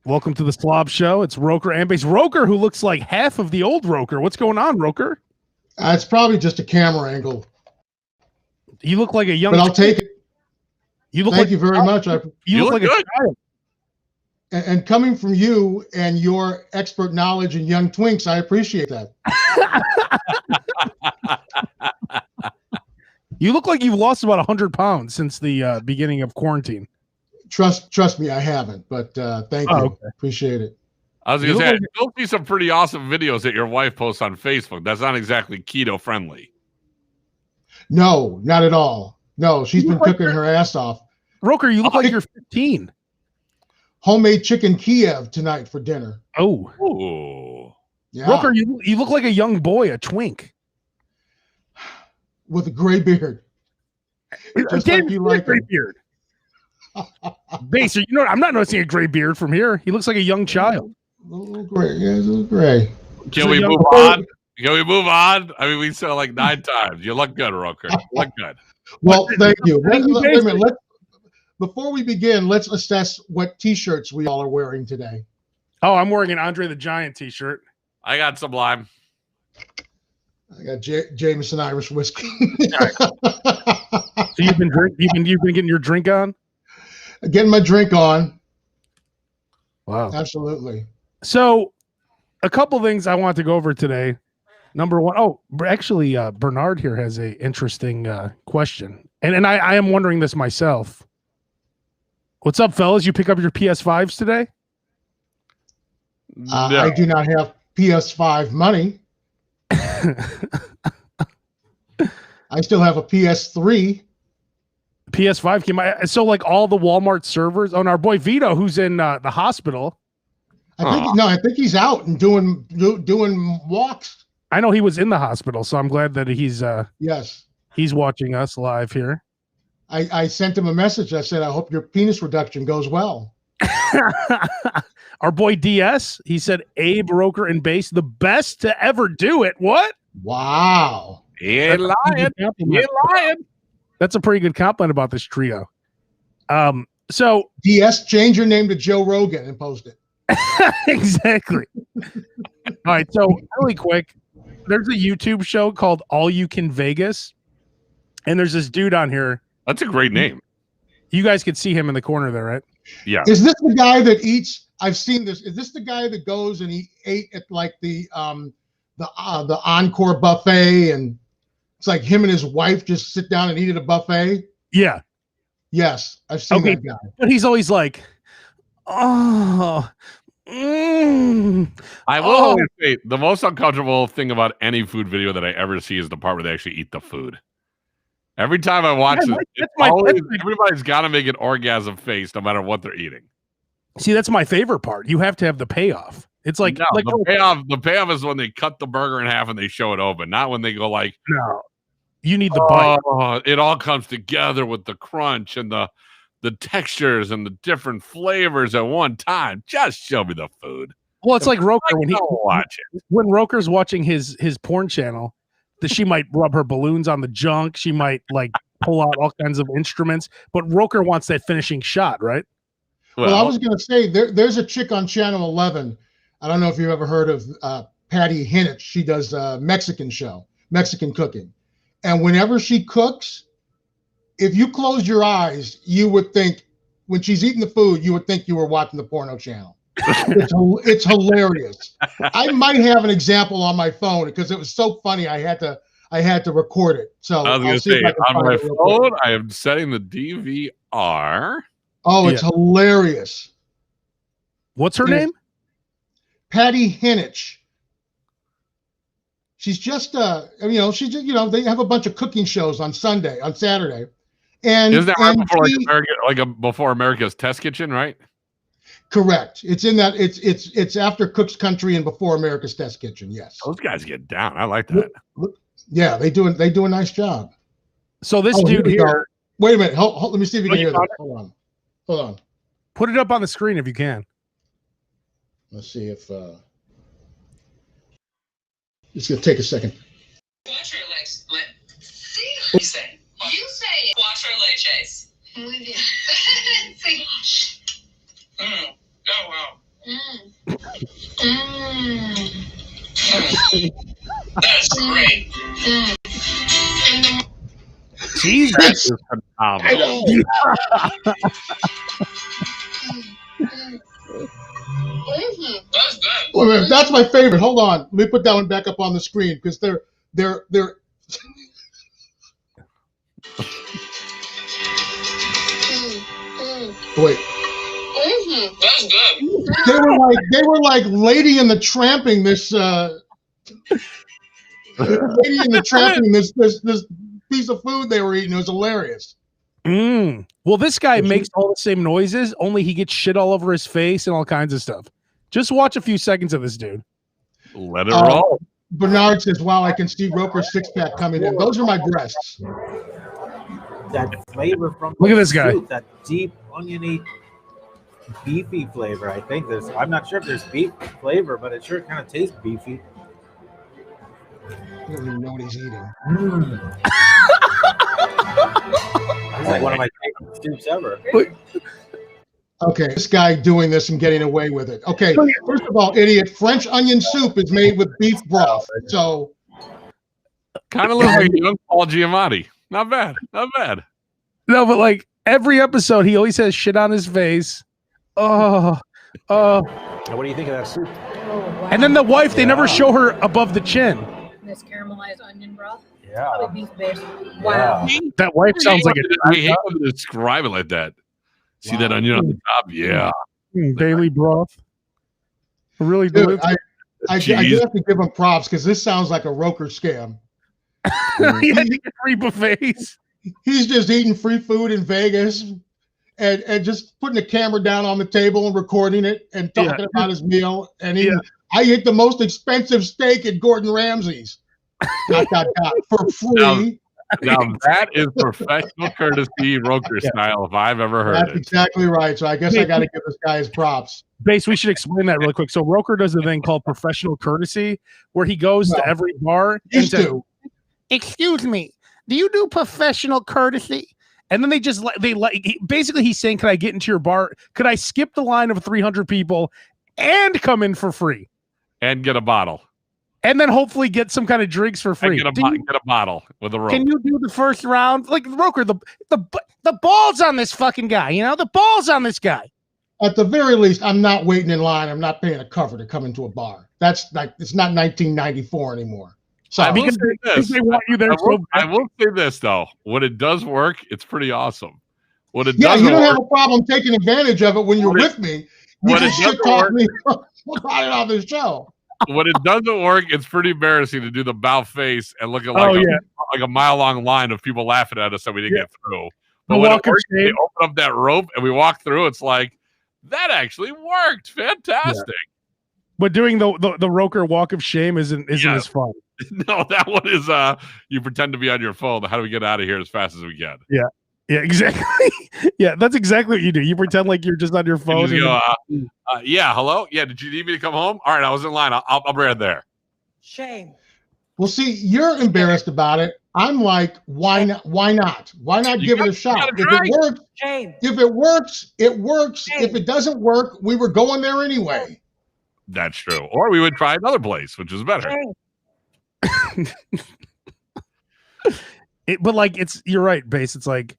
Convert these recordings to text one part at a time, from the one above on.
Welcome to the Slob Show. It's Roker and Base. Roker, who looks like half of the old Roker. What's going on, Roker? It's probably just a camera angle. You look like a young. But I'll take it. Thank you very much. You look like good. a child. And coming from you and your expert knowledge in young twinks, I appreciate that. You look like you've lost about 100 pounds since the beginning of quarantine. Trust me, I haven't. But thank you. Okay. Appreciate it. I was going to say, I still see some pretty awesome videos that your wife posts on Facebook. That's not exactly keto friendly. No, not at all. No, she's been cooking her ass off. Roker, you look like you're 15. Homemade chicken Kiev tonight for dinner. Oh. Ooh. Yeah. Roker, you look like a young boy, a twink. With a gray beard. Just like you like gray him. beard. Base, I'm not noticing a gray beard from here. He looks like a young child. A little gray. Yeah, a little gray. Can we move on? Can we move on? I mean, we said it like 9 times. You look good, Roker. You look good. Well, thank you. Wait a minute. Before we begin, let's assess what T-shirts we all are wearing today. Oh, I'm wearing an Andre the Giant T-shirt. I got Sublime. I got Jameson Irish whiskey. So you've been getting your drink on? Getting my drink on. Wow. Absolutely. So a couple things I want to go over today. Number one, actually, Bernard here has a interesting question. And I am wondering this myself. What's up, fellas? You pick up your PS5s today? No. I do not have PS5 money. I still have a PS3. PS5 came out. So like all the Walmart servers on our boy Vito, who's in the hospital. I think he's out and doing walks. I know he was in the hospital, so I'm glad that he's watching us live here. I sent him a message. I said, I hope your penis reduction goes well. Our boy DS, he said, Abe, Roker, and Base, the best to ever do it. What? Wow. He ain't lying. He ain't lying. That's a pretty good compliment about this trio. So DS, change your name to Joe Rogan and post it. Exactly. All right. So really quick, there's a YouTube show called All You Can Vegas. And there's this dude on here. That's a great name. You guys could see him in the corner there, right? Yeah. Is this the guy that eats? I've seen this. Is this the guy that goes and he ate at like the Encore buffet, and it's like him and his wife just sit down and eat at a buffet? Yeah. Yes, I've seen that guy. But he's always like, I will always say the most uncomfortable thing about any food video that I ever see is the part where they actually eat the food. Every time I watch it, everybody's got to make an orgasm face no matter what they're eating. See, that's my favorite part. You have to have the payoff. It's like, the payoff is when they cut the burger in half and they show it open, not when they go like, no, you need the bite. It all comes together with the crunch and the textures and the different flavors at one time. Just show me the food. Well, it's like Roker when Roker's watching his porn channel. She might rub her balloons on the junk. She might like pull out all kinds of instruments, but Roker wants that finishing shot, right? Well, I was going to say there's a chick on Channel 11. I don't know if you've ever heard of Patty Hinnich. She does a Mexican cooking. And whenever she cooks, if you close your eyes, you would think when she's eating the food, you would think you were watching the porno channel. It's hilarious. I might have an example on my phone because it was so funny. I had to record it. So I was going to say on my phone, I am setting the DVR. Oh, it's hilarious. What's her name? Patty Hinnich. She's just they have a bunch of cooking shows on Saturday. And isn't that right before America's Test Kitchen, right? Correct. It's in that it's after Cook's Country and before America's Test Kitchen. Yes. Those guys get down. I like that. Yeah, they do a nice job. So this dude here. Wait a minute. Hold, let me see if you can hear that. Hold on. Put it up on the screen if you can. Let's see if it's gonna take a second. Cuatro leches. See, you say cuatro leches. Muy bien. Sí. Oh wow. That's great. Jesus. That is phenomenal. That's good. Wait a minute, that's my favorite. Hold on. Let me put that one back up on the screen because they're wait. That's good. They were like Lady in the Tramping this Lady in the Tramping this piece of food they were eating. It was hilarious. Well, this guy makes all the same noises, only he gets shit all over his face and all kinds of stuff. Just watch a few seconds of this dude. Let it roll. Bernard says, wow, I can see Roper's six-pack coming in. Those are my breasts. That flavor from Look at this guy. soup, that deep oniony beefy flavor. I think I'm not sure if there's beef flavor, but it sure kind of tastes beefy. I don't even know what he's eating. It's like one of my favorite soups ever. Okay, this guy doing this and getting away with it. Okay, first of all, idiot, French onion soup is made with beef broth. So Kind of looks like young Paul Giamatti. Not bad. Not bad. No, but like every episode, he always has shit on his face. Now, what do you think of that soup? And then the wife, they never show her above the chin. This caramelized onion broth. Yeah. Probably beef based. Wow. That wife sounds like I hate when they describe it like that. See that onion on the top? Yeah. daily broth. Really dude, good. I do have to give him props because this sounds like a Roker scam. Free buffets. He's just eating free food in Vegas and just putting the camera down on the table and recording it and talking about his meal. And I ate the most expensive steak at Gordon Ramsay's. For free. Now that is professional courtesy Roker style if I've ever heard it. That's exactly right. So I guess I got to give this guy his props. Base, we should explain that really quick. So Roker does a thing called professional courtesy where he goes to every bar and says, "Excuse me, do you do professional courtesy?" And then basically he's saying, "Can I get into your bar? Could I skip the line of 300 people and come in for free And get a bottle. and then hopefully get some kind of drinks for free? Get a bottle with a rope. Can you do the first round? Like Roker, the balls on this fucking guy, the balls on this guy. At the very least, I'm not waiting in line. I'm not paying a cover to come into a bar. That's like, it's not 1994 anymore. So I will say this. They want you there I will say this though. When it does work, it's pretty awesome. When it you doesn't don't work, have a problem taking advantage of it when you're with me. You just shit talk me about it on the show. When it doesn't work, it's pretty embarrassing to do the bow face and look at like a mile long line of people laughing at us that we didn't get through. But when it works, they open up that rope and we walk through. It's like that actually worked. Fantastic. Yeah. But doing the Roker walk of shame isn't as fun. No, that one is you pretend to be on your phone. How do we get out of here as fast as we can? Yeah, exactly. Yeah, that's exactly what you do. You pretend like you're just on your phone. You go, hello? Yeah, did you need me to come home? All right, I was in line. I'll be right there. Shame. Well, see, you're embarrassed about it. I'm like, why not? Why not? Why not give it a shot? If it works, if it works, it works. If it doesn't work, we were going there anyway. That's true. Or we would try another place, which is better. But like you're right, Base. It's like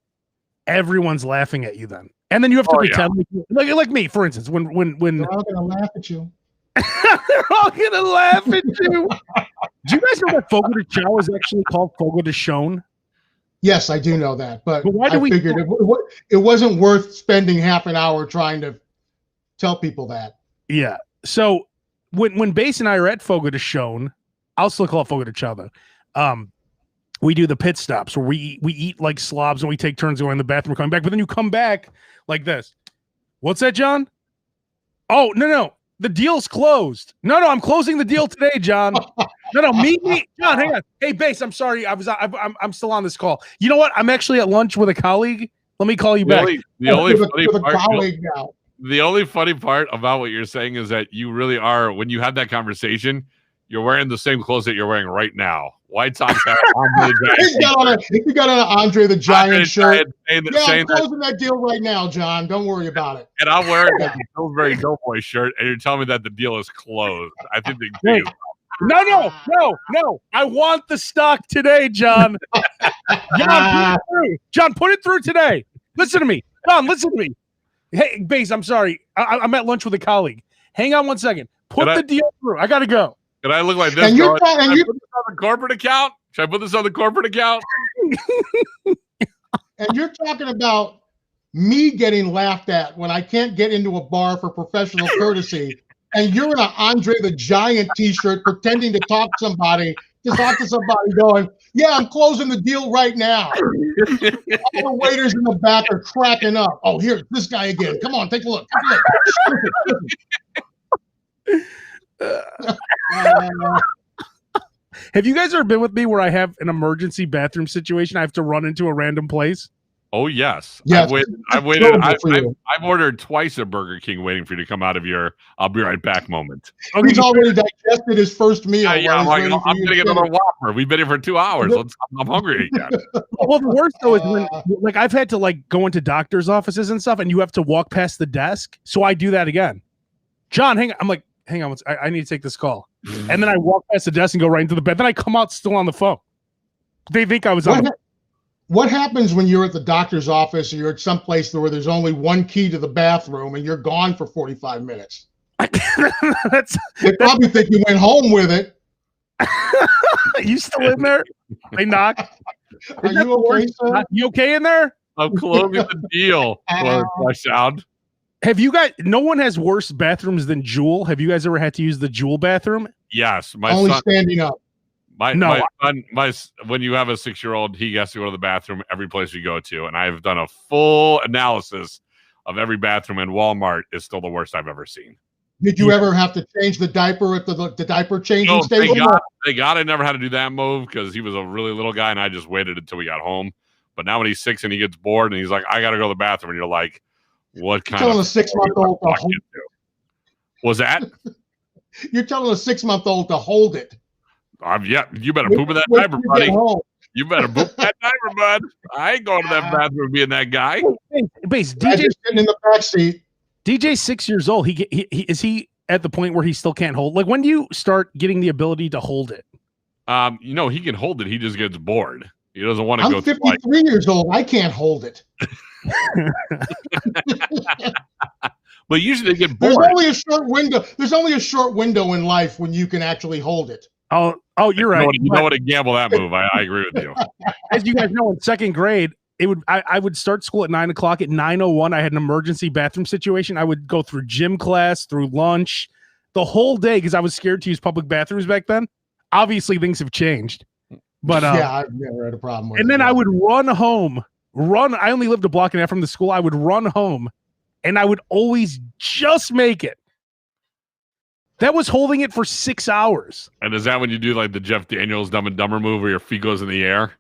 everyone's laughing at you then, and then you have to pretend like me, for instance. When they're all gonna laugh at you. They're all gonna laugh at you. Do you guys know that Fogo de Chao is actually called Fogo de Chão? Yes, I do know that, but why do I figured it wasn't worth spending half an hour trying to tell people that. Yeah. So when Base and I are at Fogo de Chão, I'll still call it Fogo de Chao though. We do the pit stops where we eat like slobs and we take turns going in the bathroom, coming back. But then you come back like this. What's that, John? Oh, no. The deal's closed. No, I'm closing the deal today, John. No, meet me. John, hang on. Hey, Base, I'm sorry. I'm still on this call. You know what? I'm actually at lunch with a colleague. Let me call you back. The only funny part about what you're saying is that you really are, when you have that conversation, You're wearing the same clothes that you're wearing right now. White Sox hat, Andre the Giant. He got on an Andre the Giant shirt. Saying I'm closing that deal right now, John. Don't worry about it. And I'm wearing the Pillsbury Doughboy shirt, and you're telling me that the deal is closed. I think the deal is No. I want the stock today, John. John, put it through today. Listen to me. John, listen to me. Hey, Bass, I'm sorry. I'm at lunch with a colleague. Hang on one second. Put the deal through. I got to go. Can I look like this? And Should I put this on the corporate account? Should I put this on the corporate account? And you're talking about me getting laughed at when I can't get into a bar for professional courtesy, and you're in an Andre the Giant T-shirt pretending to talk to somebody, going, yeah, I'm closing the deal right now. All the waiters in the back are cracking up. Oh, here's this guy again. Come on, take a look. Have you guys ever been with me where I have an emergency bathroom situation? I have to run into a random place. Oh yes. Yes. I've waited. I've ordered twice at Burger King, waiting for you to come out of your "I'll be right back" moment. He's already digested his first meal. I'm getting another Whopper. We've been here for 2 hours. I'm hungry again. Well, the worst though is when I've had to go into doctors' offices and stuff, and you have to walk past the desk. So I do that again. John, hang on. I'm like, hang on. I need to take this call. And then I walk past the desk and go right into the bed. Then I come out still on the phone. They think I was on. What happens when you're at the doctor's office or you're at some place where there's only one key to the bathroom and you're gone for 45 minutes? They probably think you went home with it. You still in there? They knock. Are you okay, sir? You okay in there? I'm closing the deal. Sound. Have you guys? No one has worse bathrooms than Jewel. Have you guys ever had to use the Jewel bathroom? Yes, my only son, standing up. My son, when you have a 6-year-old, he has to go to the bathroom every place we go to, and I've done a full analysis of every bathroom, and Walmart is still the worst I've ever seen. Did you ever have to change the diaper at the diaper changing station? Thank God I never had to do that move because he was a really little guy, and I just waited until we got home. But now when he's 6 and he gets bored and he's like, I got to go to the bathroom, and you're like, what kind telling of a 6-month-old to hold was that? You're telling a 6-month-old to hold it. Yeah, you better poop in that diaper, buddy. You better poop in that diaper, bud. I ain't going to that bathroom being that guy. Bass, DJ sitting in the back seat. DJ's 6 years old. Is he at the point where he still can't hold? Like, when do you start getting the ability to hold it? He can hold it. He just gets bored. He doesn't want to go. I'm 53 years old. I can't hold it. But usually they get bored. There's only a short window. There's only a short window in life when you can actually hold it. Oh, you're right. You know what a gamble that move. I agree with you. As you guys know, in second grade, I would start school at 9 o'clock. At 9:01, I had an emergency bathroom situation. I would go through gym class, through lunch, the whole day because I was scared to use public bathrooms back then. Obviously, things have changed. But yeah, I've never had a problem with it. And then I would run home. I only lived a block and a half from the school. I would run home, and I would always just make it. That was holding it for 6 hours. And is that when you do like the Jeff Daniels Dumb and Dumber move where your feet goes in the air?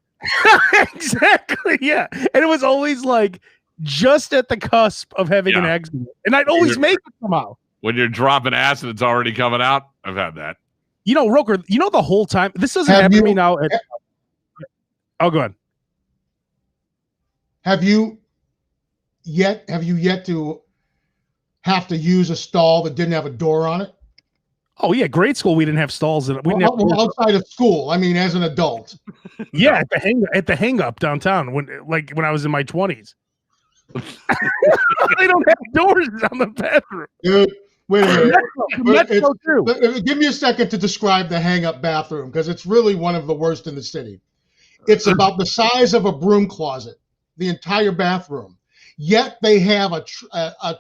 Exactly, yeah. And it was always like just at the cusp of having an accident. And I'd always make it somehow. When you're dropping acid, it's already coming out. I've had that. Roker, the whole time, this doesn't happen to me now. Oh, go ahead. Have you yet to have to use a stall that didn't have a door on it? Oh yeah, grade school we didn't have stalls. Outside of school, I mean, as an adult. Yeah, at the hang up downtown when I was in my 20s. They don't have doors on the bathroom. Dude, wait a minute. Give me a second to describe the hang up bathroom because it's really one of the worst in the city. It's about the size of a broom closet, the entire bathroom. Yet they have a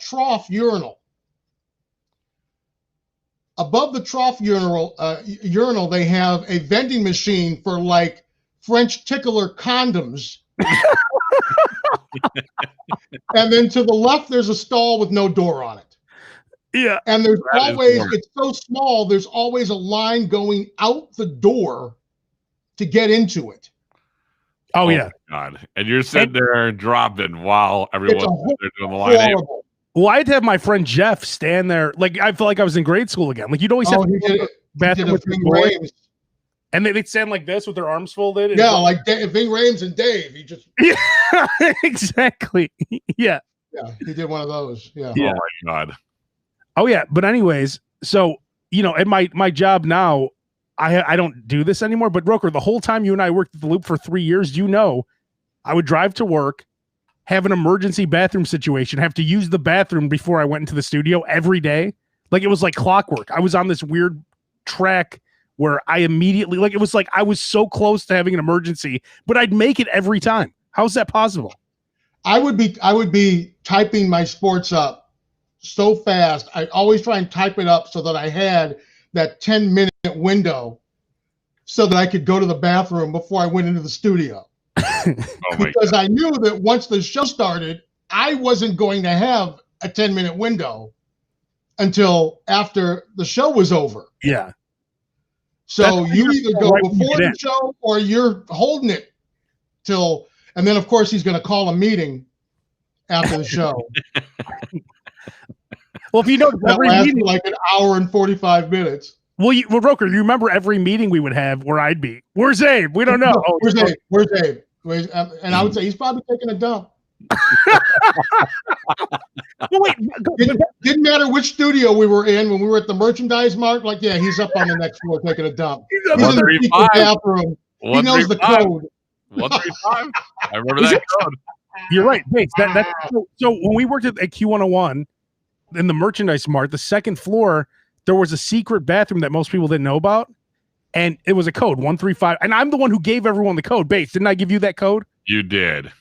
trough urinal. Above the trough urinal, they have a vending machine for like French tickler condoms. And then to the left, there's a stall with no door on it. Yeah. And there's it's so small, there's always a line going out the door to get into it. Oh yeah. God. And you're sitting there dropping while everyone's there doing the line. Well, I'd have my friend Jeff stand there. Like, I feel like I was in grade school again. Like, you'd always have bathroom with the Ving boy, Rhames. and they'd stand like this with their arms folded. Yeah, like Ving Rhames and Dave. He just exactly. Yeah, he did one of those. Yeah. Oh my God. Oh yeah, but anyways, so at my job now, I don't do this anymore. But Roker, the whole time you and I worked at the Loop for 3 years, I would drive to work, have an emergency bathroom situation, have to use the bathroom before I went into the studio every day. Like it was like clockwork. I was on this weird track where I immediately, like, it was like I was so close to having an emergency, but I'd make it every time. How's that possible? I would be typing my sports up so fast. I always try and type it up so that I had that 10-minute window so that I could go to the bathroom before I went into the studio. Because I knew that once the show started, I wasn't going to have a 10-minute window until after the show was over. Yeah. So you either go before the show or you're holding it till, and then of course he's going to call a meeting after the show. Well, if you know, that lasted like an hour and 45 minutes. Well, Roker, you remember every meeting we would have where I'd be, where's Abe? We don't know. Oh, where's Abe? Where's Abe? And I would say he's probably taking a dump. Well, wait, didn't matter which studio we were in when we were at the merchandise mart. Like, yeah, he's up on the next floor taking a dump. He's in the bathroom. He knows the code. 135. I remember that code. You're right. Wait, so when we worked at Q101 in the merchandise mart, the second floor, there was a secret bathroom that most people didn't know about. And it was a code 135. And I'm the one who gave everyone the code. Bates, didn't I give you that code? You did.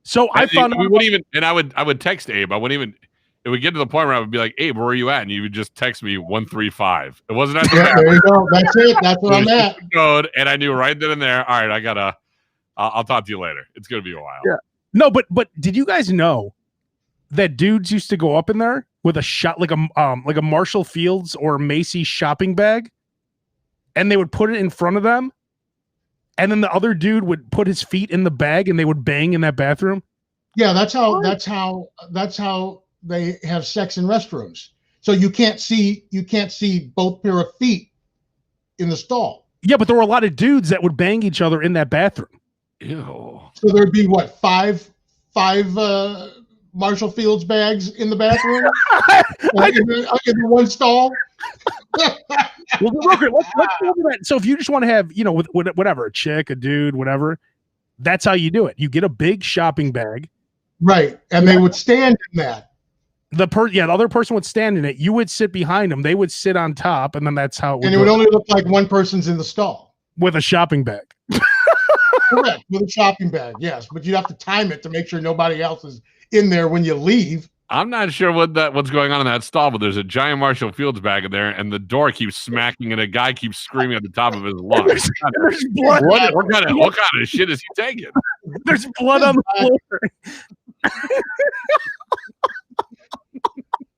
So I found out. We wouldn't even, and I would text Abe. I wouldn't even, it would get to the point where I would be like, Abe, where are you at? And you would just text me 135. It wasn't at the there you go. That's it. That's what I'm at. Code, and I knew right then and there, all right, I'll talk to you later. It's going to be a while. Yeah. No, but did you guys know that dudes used to go up in there with a shot, like a Marshall Fields or Macy's shopping bag, and they would put it in front of them, and then the other dude would put his feet in the bag, and they would bang in that bathroom? Yeah, that's how they have sex in restrooms. So you can't see both pair of feet in the stall. Yeah, but there were a lot of dudes that would bang each other in that bathroom. Ew. So there'd be what, five Marshall Fields bags in the bathroom, in one stall. Well, Roker, let's go over that. So if you just want to have, with whatever, a chick, a dude, whatever, that's how you do it. You get a big shopping bag, right? And they would stand in that. The other person would stand in it. You would sit behind them. They would sit on top, and then that's how it would. And it would only look like one person's in the stall with a shopping bag. Correct, with a shopping bag, yes. But you'd have to time it to make sure nobody else is in there when you leave. I'm not sure what's going on in that stall, but there's a giant Marshall Fields bag in there, and the door keeps smacking, and a guy keeps screaming at the top of his lungs. There's blood. What kind of shit is he taking? There's blood on the floor.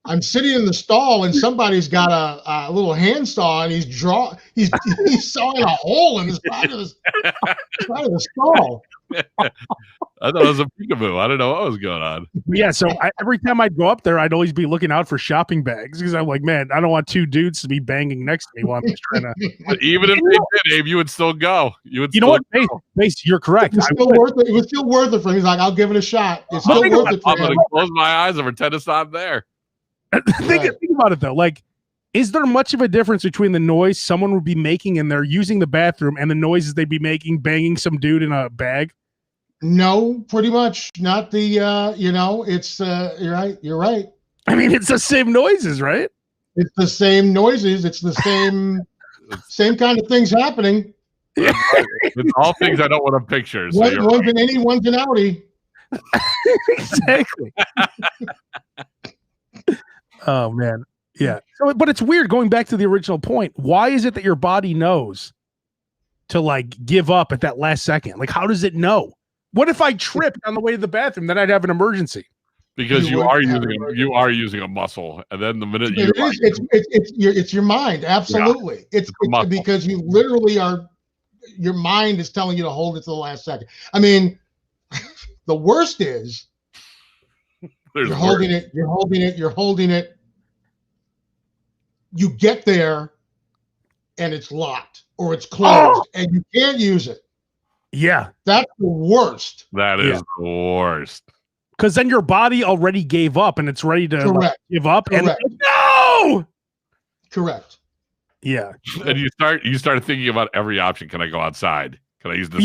I'm sitting in the stall, and somebody's got a little handsaw, and he's sawing a hole in the side of the stall. I thought it was a peekaboo. I don't know what was going on. Yeah, so every time I'd go up there, I'd always be looking out for shopping bags because I'm like, man, I don't want two dudes to be banging next to me while I'm just trying to. But even if they did, Abe, you would still go. You know what, Base, you're correct. It was still worth it for him. He's like, I'll give it a shot. It's still worth it for him. I'm gonna close my eyes and pretend it's not there. Think about it though. Like, is there much of a difference between the noise someone would be making in there using the bathroom and the noises they'd be making banging some dude in a bag? No, pretty much not. It's you're right. I mean, it's the same noises, right? It's the same noises. It's the same kind of things happening. It's all things I don't want to picture. So one's an innie, one's an outie. Exactly. Oh man, yeah. So, but it's weird going back to the original point. Why is it that your body knows to like give up at that last second? Like, how does it know? What if I tripped on the way to the bathroom? Then I'd have an emergency. Because you are using a muscle, and then the minute it's your mind. Absolutely, yeah. It's because you literally are. Your mind is telling you to hold it to the last second. I mean, the worst is. You're holding it. You get there, and it's locked or it's closed and you can't use it. Yeah. That's the worst. That is the worst. Because then your body already gave up and it's ready to like, give up. Correct. And no. Correct. Yeah. And you start thinking about every option. Can I go outside? Can I use the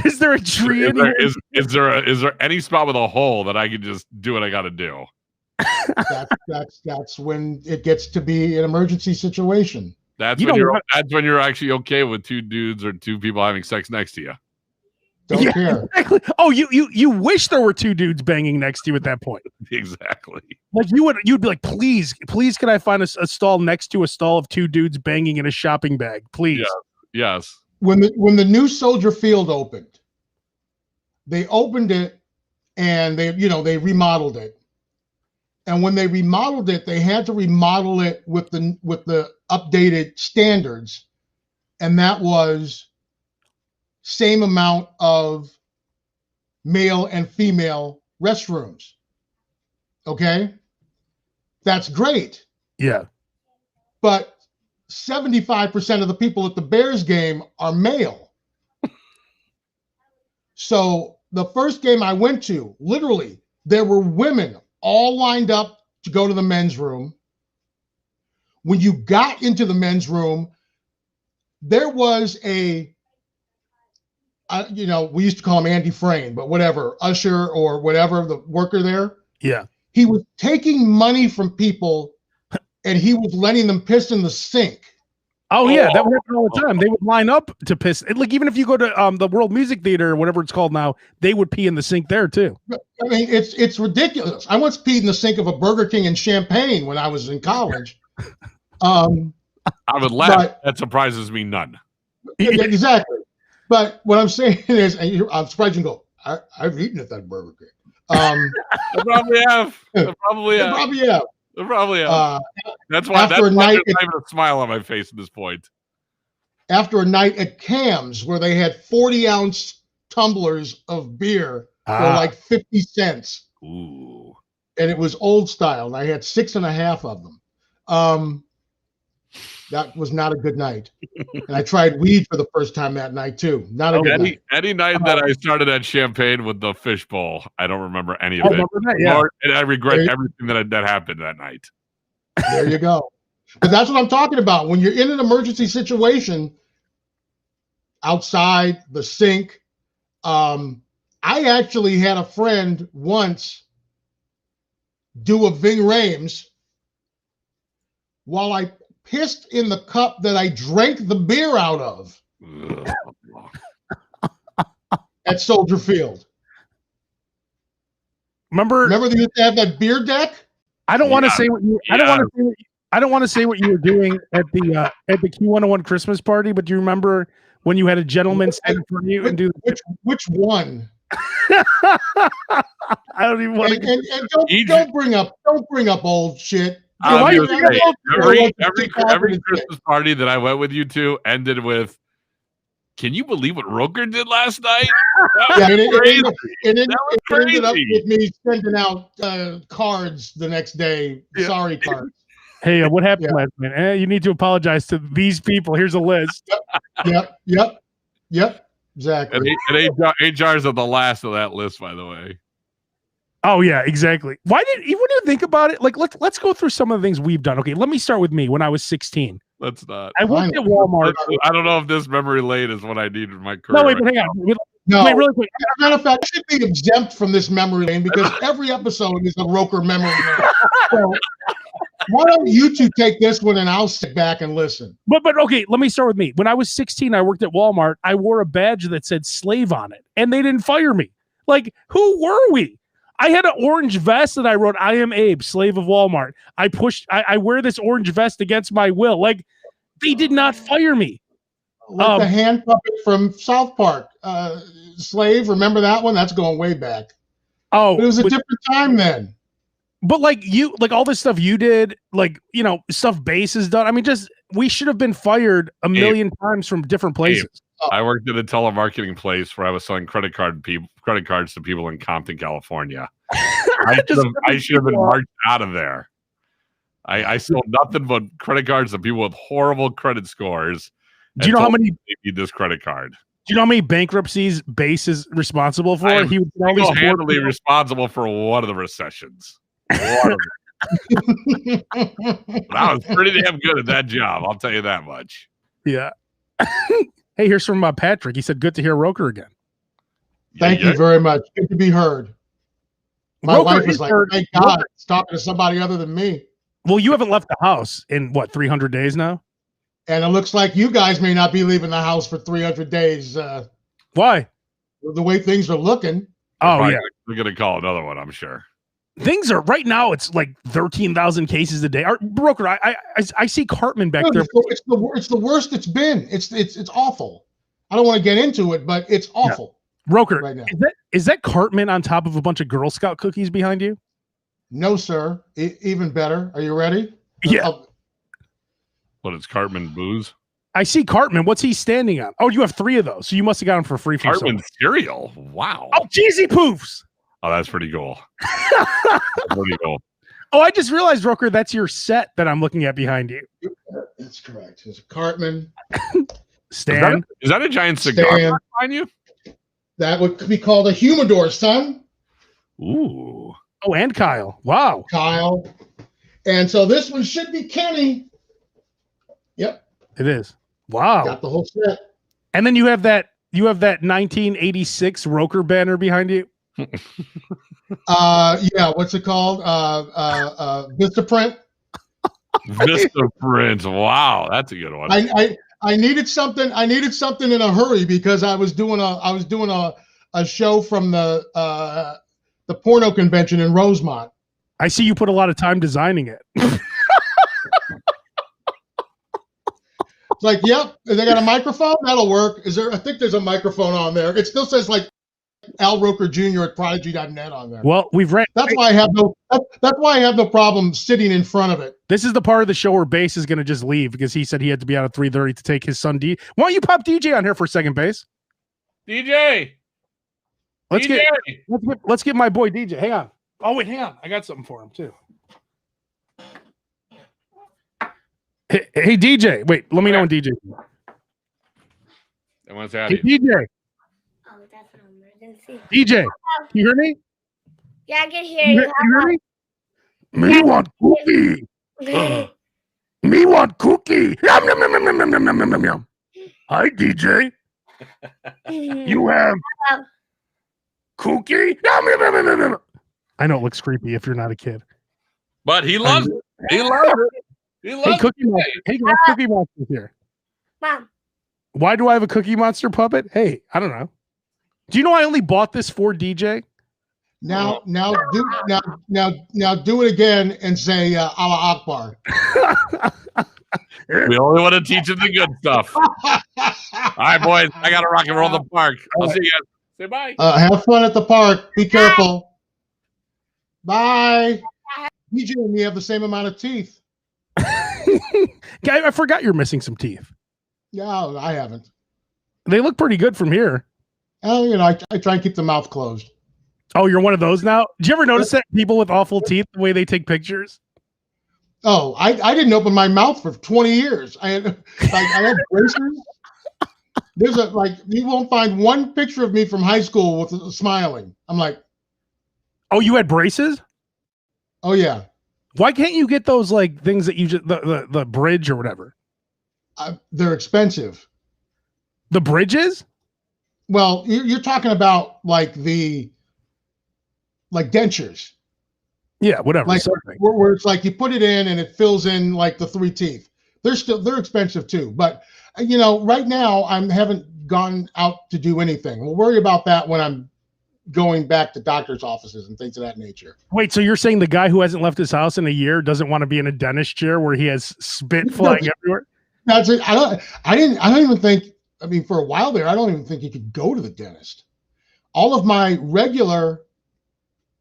is there a tree anywhere? Is there any spot with a hole that I can just do what I got to do? That's when it gets to be an emergency situation. That's when you're actually okay with two dudes or two people having sex next to you. Don't care. Exactly. Oh, you wish there were two dudes banging next to you at that point. Exactly. Like you'd be like, please, can I find a stall next to a stall of two dudes banging in a shopping bag, please? Yes. When the new Soldier Field opened, they opened it and they remodeled it. And when they remodeled it, they had to remodel it with the updated standards, and that was same amount of male and female restrooms. Okay? That's great. Yeah. But 75% of the people at the Bears game are male. So the first game I went to, literally, there were women all lined up to go to the men's room. When you got into the men's room, there was we used to call him Andy Frame, but whatever, usher or whatever, the worker there. Yeah. He was taking money from people and he was letting them piss in the sink. Oh yeah, that would happen all the time. They would line up to piss. Like even if you go to the World Music Theater or whatever it's called now, they would pee in the sink there too. I mean, it's ridiculous. I once peed in the sink of a Burger King in Champaign when I was in college. I would laugh. That surprises me none. Exactly. But what I'm saying is, and I'm surprised you can go, I've eaten at that Burger King. I probably have. That's why there's not even a smile on my face at this point. After a night at Cam's where they had 40-ounce tumblers of beer for like 50 cents. Ooh. And it was old style. And I had 6.5 of them. That was not a good night. And I tried weed for the first time that night too. Not a good night. Any night that I started at Champagne with the fishbowl, I don't remember any of it. And I regret everything that happened that night. There you go. But that's what I'm talking about. When you're in an emergency situation, outside the sink, I actually had a friend once do a Ving Rhames while I pissed in the cup that I drank the beer out of at Soldier Field. Remember they used to have that beer deck? I don't want to say what you. I don't want to say what you were doing at the Q101 Christmas party. But do you remember when you had a gentleman stand for you and do which one? I don't even want to. And don't bring up old shit. Every Christmas party that I went with you to ended with, "Can you believe what Roker did last night?" It ended up with me sending out cards the next day. Yeah. Sorry cards. Hey, what happened last night? You need to apologize to these people. Here's a list. Yep. Exactly. And HR's at the last of that list, by the way. Oh yeah, exactly. When you think about it, like let's go through some of the things we've done. Okay, let me start with me when I was 16. Let's not. I worked at Walmart. I don't know if this memory lane is what I need in my career. No, wait, hang on. Wait, really quick. As a matter of fact, I should be exempt from this memory lane because every episode is a Roker memory lane. So why don't you two take this one and I'll sit back and listen. But okay, let me start with me. When I was 16, I worked at Walmart. I wore a badge that said slave on it, and they didn't fire me. Like, who were we? I had an orange vest that I wrote, "I am Abe, slave of Walmart." I wear this orange vest against my will. Like, they did not fire me. Like the hand puppet from South Park. Slave, remember that one? That's going way back. Oh, but it was a different time then. But like all this stuff you did, like, stuff Base has done. I mean, we should have been fired a million times from different places. I worked at a telemarketing place where I was selling credit cards to people in Compton, California. I should have been marched out of there. I sold nothing but credit cards to people with horrible credit scores. Do you know how many they need this credit card? Do you know how many bankruptcies Base is responsible for? He was single-handedly responsible for one of the recessions. One of them. But I was pretty damn good at that job. I'll tell you that much. Yeah. Hey, here's from Patrick. He said, "Good to hear Roker again." Thank you very much. Good to be heard. My Roker wife is like, "Thank God, it's talking to somebody other than me." Well, you haven't left the house in what 300 days now, and it looks like you guys may not be leaving the house for 300 days. Why? The way things are looking. Oh yeah, we're gonna call another one. I'm sure. Things are right now. It's like 13,000 cases a day. Broker, I see Cartman back there. It's the worst it's been. It's awful. I don't want to get into it, but it's awful. Yeah. Broker, right now. Is that Cartman on top of a bunch of Girl Scout cookies behind you? No, sir. Even better. Are you ready? Yeah. What is Cartman booze? I see Cartman. What's he standing on? Oh, you have 3 of those, so you must have got them for free from Cartman cereal. Wow. Oh, cheesy poofs. Oh, that's pretty cool. Pretty cool. Oh, I just realized, Roker, that's your set that I'm looking at behind you. That's correct. It's a Cartman. Stan. Is that a giant cigar behind you? That would be called a humidor, son. Ooh. Oh, and Kyle. Wow. Kyle. And so this one should be Kenny. Yep. It is. Wow. Got the whole set. And then you have that 1986 Roker banner behind you. Yeah, what's it called? Vistaprint. Vistaprint. Wow, that's a good one. I needed something. I needed something in a hurry because I was doing a show from the porno convention in Rosemont. I see you put a lot of time designing it. It's like, yep, they got a microphone. That'll work. Is there? I think there's a microphone on there. It still says like Al Roker Jr. at Prodigy.net on there. Well, we've ran. That's why I have no. That's why I have no problem sitting in front of it. This is the part of the show where Bass is going to just leave because he said he had to be out at 3:30 to take his son D. Why don't you pop DJ on here for a second, Bass? DJ. Let's get my boy DJ. Hang on. Oh wait, hang on. I got something for him too. Hey DJ. Wait, let me know when DJ. And what's that? Hey DJ. Oh, that's an emergency. DJ, can you hear me? Yeah, I can hear you. You hear me? Me want cookie. Me want cookie. Yum, yum, yum, yum, yum, yum, yum, yum, yum. Hi DJ. You have cookie. Yum, yum, yum, yum, yum. I know it looks creepy if you're not a kid. But he loves it. He loves it. He loves hey, Cookie Monster. Hey, guys, Cookie Monster's here. Mom. Why do I have a Cookie Monster puppet? Hey, I don't know. Do you know I only bought this for DJ? Now do it again and say Allah Akbar. We only want to teach him the good stuff. All right, boys. I got to rock and roll the park. I'll see you guys. Say bye. Have fun at the park. Be careful. Bye. DJ and me have the same amount of teeth. Guy, I forgot you're missing some teeth. No, I haven't. They look pretty good from here. Oh, I try and keep the mouth closed. Oh, you're one of those now? Did you ever notice that people with awful teeth, the way they take pictures? Oh, I didn't open my mouth for 20 years. I had braces. There's you won't find one picture of me from high school with smiling. I'm like, oh, you had braces? Oh yeah. Why can't you get those things that you just the bridge or whatever? They're expensive. The bridges? Well, you're talking about dentures. Yeah, whatever. Where it's like you put it in and it fills in the 3 teeth. They're expensive too. But right now I haven't gone out to do anything. We'll worry about that when I'm going back to doctor's offices and things of that nature. Wait, so you're saying the guy who hasn't left his house in a year doesn't want to be in a dentist chair where he has spit flying everywhere? That's it. I don't even think, for a while there, I don't even think you could go to the dentist. All of my regular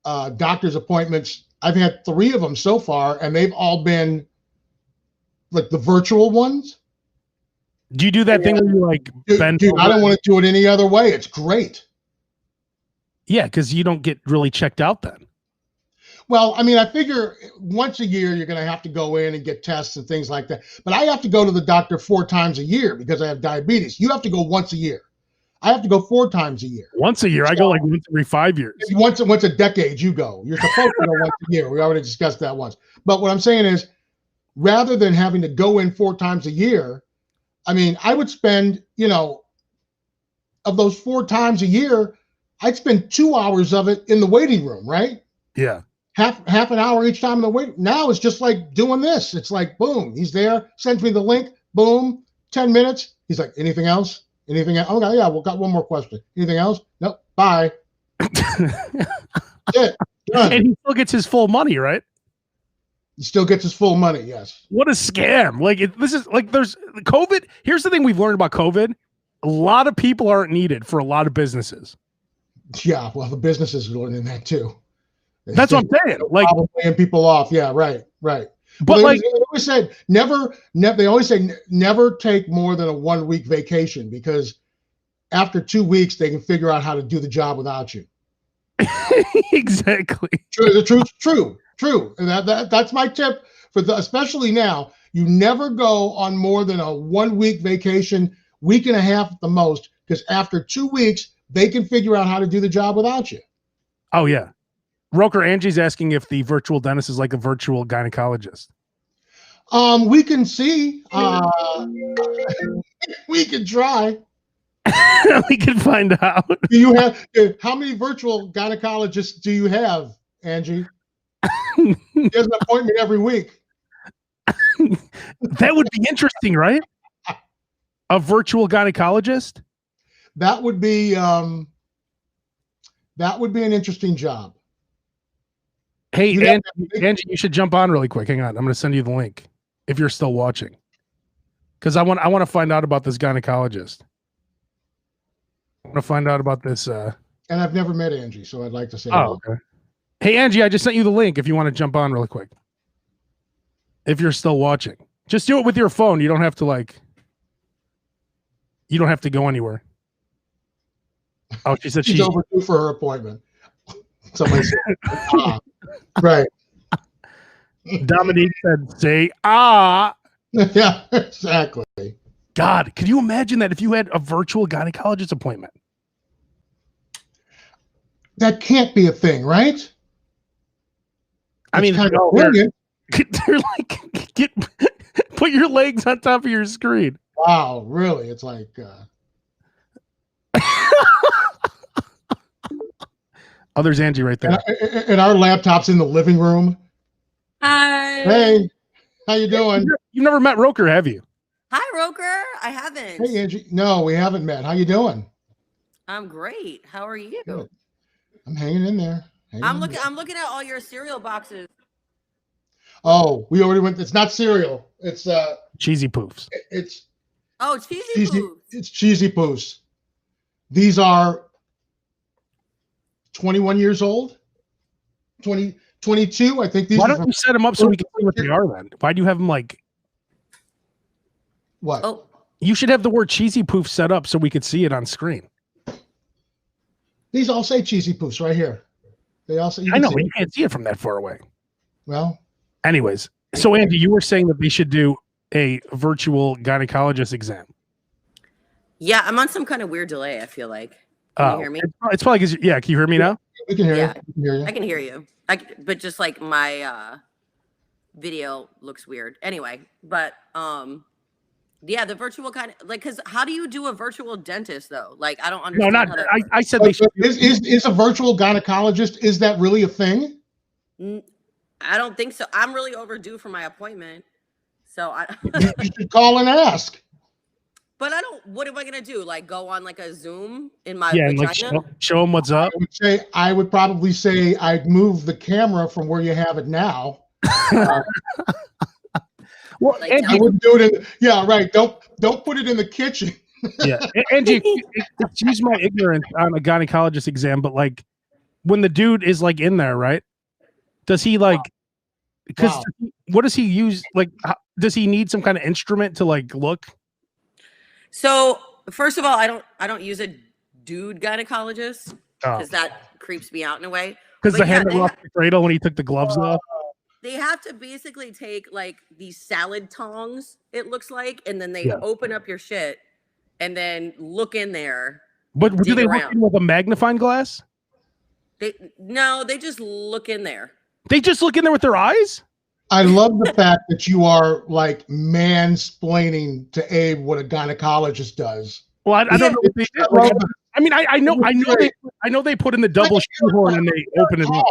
doctor's appointments, I've had 3 of them so far, and they've all been the virtual ones. Do you do that thing where you bend over? I don't want to do it any other way. It's great. Yeah, because you don't get really checked out then. Well, I mean, I figure once a year you're going to have to go in and get tests and things like that. But I have to go to the doctor 4 times a year because I have diabetes. You have to go once a year. I have to go 4 times a year. Once a year? So, I go like once every 5 years. Once a decade you go. You're supposed to go once a year. We already discussed that once. But what I'm saying is, rather than having to go in 4 times a year, I mean, I would spend, of those 4 times a year, I'd spend 2 hours of it in the waiting room, right? Yeah. Half an hour each time in the wait. Now it's just like doing this. It's like, boom, he's there, sends me the link, boom, 10 minutes. He's like, anything else? Anything else? Okay, yeah, we've got one more question. Anything else? Nope, bye. It, done. And he still gets his full money, right? He still gets his full money, yes. What a scam. This is like there's COVID. Here's the thing we've learned about COVID. A lot of people aren't needed for a lot of businesses. Yeah, well, the businesses are learning that too. That's what I'm saying. Like laying people off. Yeah, right. But they always said they always say never take more than a 1 week vacation because after 2 weeks they can figure out how to do the job without you. Exactly. True. And that's my tip especially now. You never go on more than a 1 week vacation, week and a half at the most, because after 2 weeks they can figure out how to do the job without you. Oh yeah. Roker Angie's asking if the virtual dentist is like a virtual gynecologist. We can see. We can try. We can find out. Do you have how many virtual gynecologists do you have, Angie? He has an appointment every week. That would be interesting, right? A virtual gynecologist? That would be an interesting job. Hey, Angie, you should jump on really quick. Hang on. I'm going to send you the link if you're still watching. Because I want to find out about this gynecologist. I want to find out about this. And I've never met Angie, so I'd like to say. Oh, okay. Hey, Angie, I just sent you the link if you want to jump on really quick. If you're still watching. Just do it with your phone. You don't have to you don't have to go anywhere. Oh, she said she's overdue for her appointment. Somebody said, right. Dominique said, say, Yeah, exactly. God, could you imagine that if you had a virtual gynecologist appointment? That can't be a thing, right? I mean, they're like, put your legs on top of your screen. Wow, really? It's like... Oh, there's Angie right there. And our laptop's in the living room. Hi. Hey, how you doing? You've never met Roker, have you? Hi, Roker. I haven't. Hey, Angie. No, we haven't met. How you doing? I'm great. How are you? Good. I'm hanging in there. I'm looking at all your cereal boxes. Oh, we already went. It's not cereal. It's Cheesy Poofs. It's cheesy poofs. It's Cheesy Poofs. These are 21 years old. 22. I think these. Why don't you set them up so we can see what they are then? Why do you have them like? What? Oh. You should have the word Cheesy Poof set up so we could see it on screen. These all say Cheesy Poofs right here. They all say. I know, but you can't see it from that far away. Well. Anyways, so Andy, you were saying that they should do a virtual gynecologist exam. Yeah, I'm on some kind of weird delay, I feel like. Can you hear me? It's probably because, yeah, can you hear me now? We can hear you. We can hear you. I can hear you. But just like my video looks weird. Anyway, but yeah, the virtual kind of like, because how do you do a virtual dentist though? Like, I don't understand. No, not. I said they should. Is a virtual gynecologist? Is that really a thing? I don't think so. I'm really overdue for my appointment, so you should call and ask. But I don't. What am I gonna do? Like go on like a Zoom in my vagina? Like show them what's up. I would probably say I'd move the camera from where you have it now. Well, like Angie, I wouldn't do it in. Yeah, right. Don't put it in the kitchen. Yeah, Angie, excuse my ignorance on a gynecologist exam, but like when the dude is like in there, right? Does he like? Because what does he use? Like, does he need some kind of instrument to like look? So first of all, I don't use a dude gynecologist because that creeps me out in a way. Because But the yeah, hand that they rocked the cradle when he took the gloves off. They have to basically take like these salad tongs, it looks like, and then they Yeah. open up your shit and then look in there. But do dig they look around. in with a magnifying glass? They just look in there. They just look in there with their eyes? I love the fact that you are like mansplaining to Abe what a gynecologist does. Well, I don't know what they did. Like, I mean, I know they put in the double shoehorn and they open it up.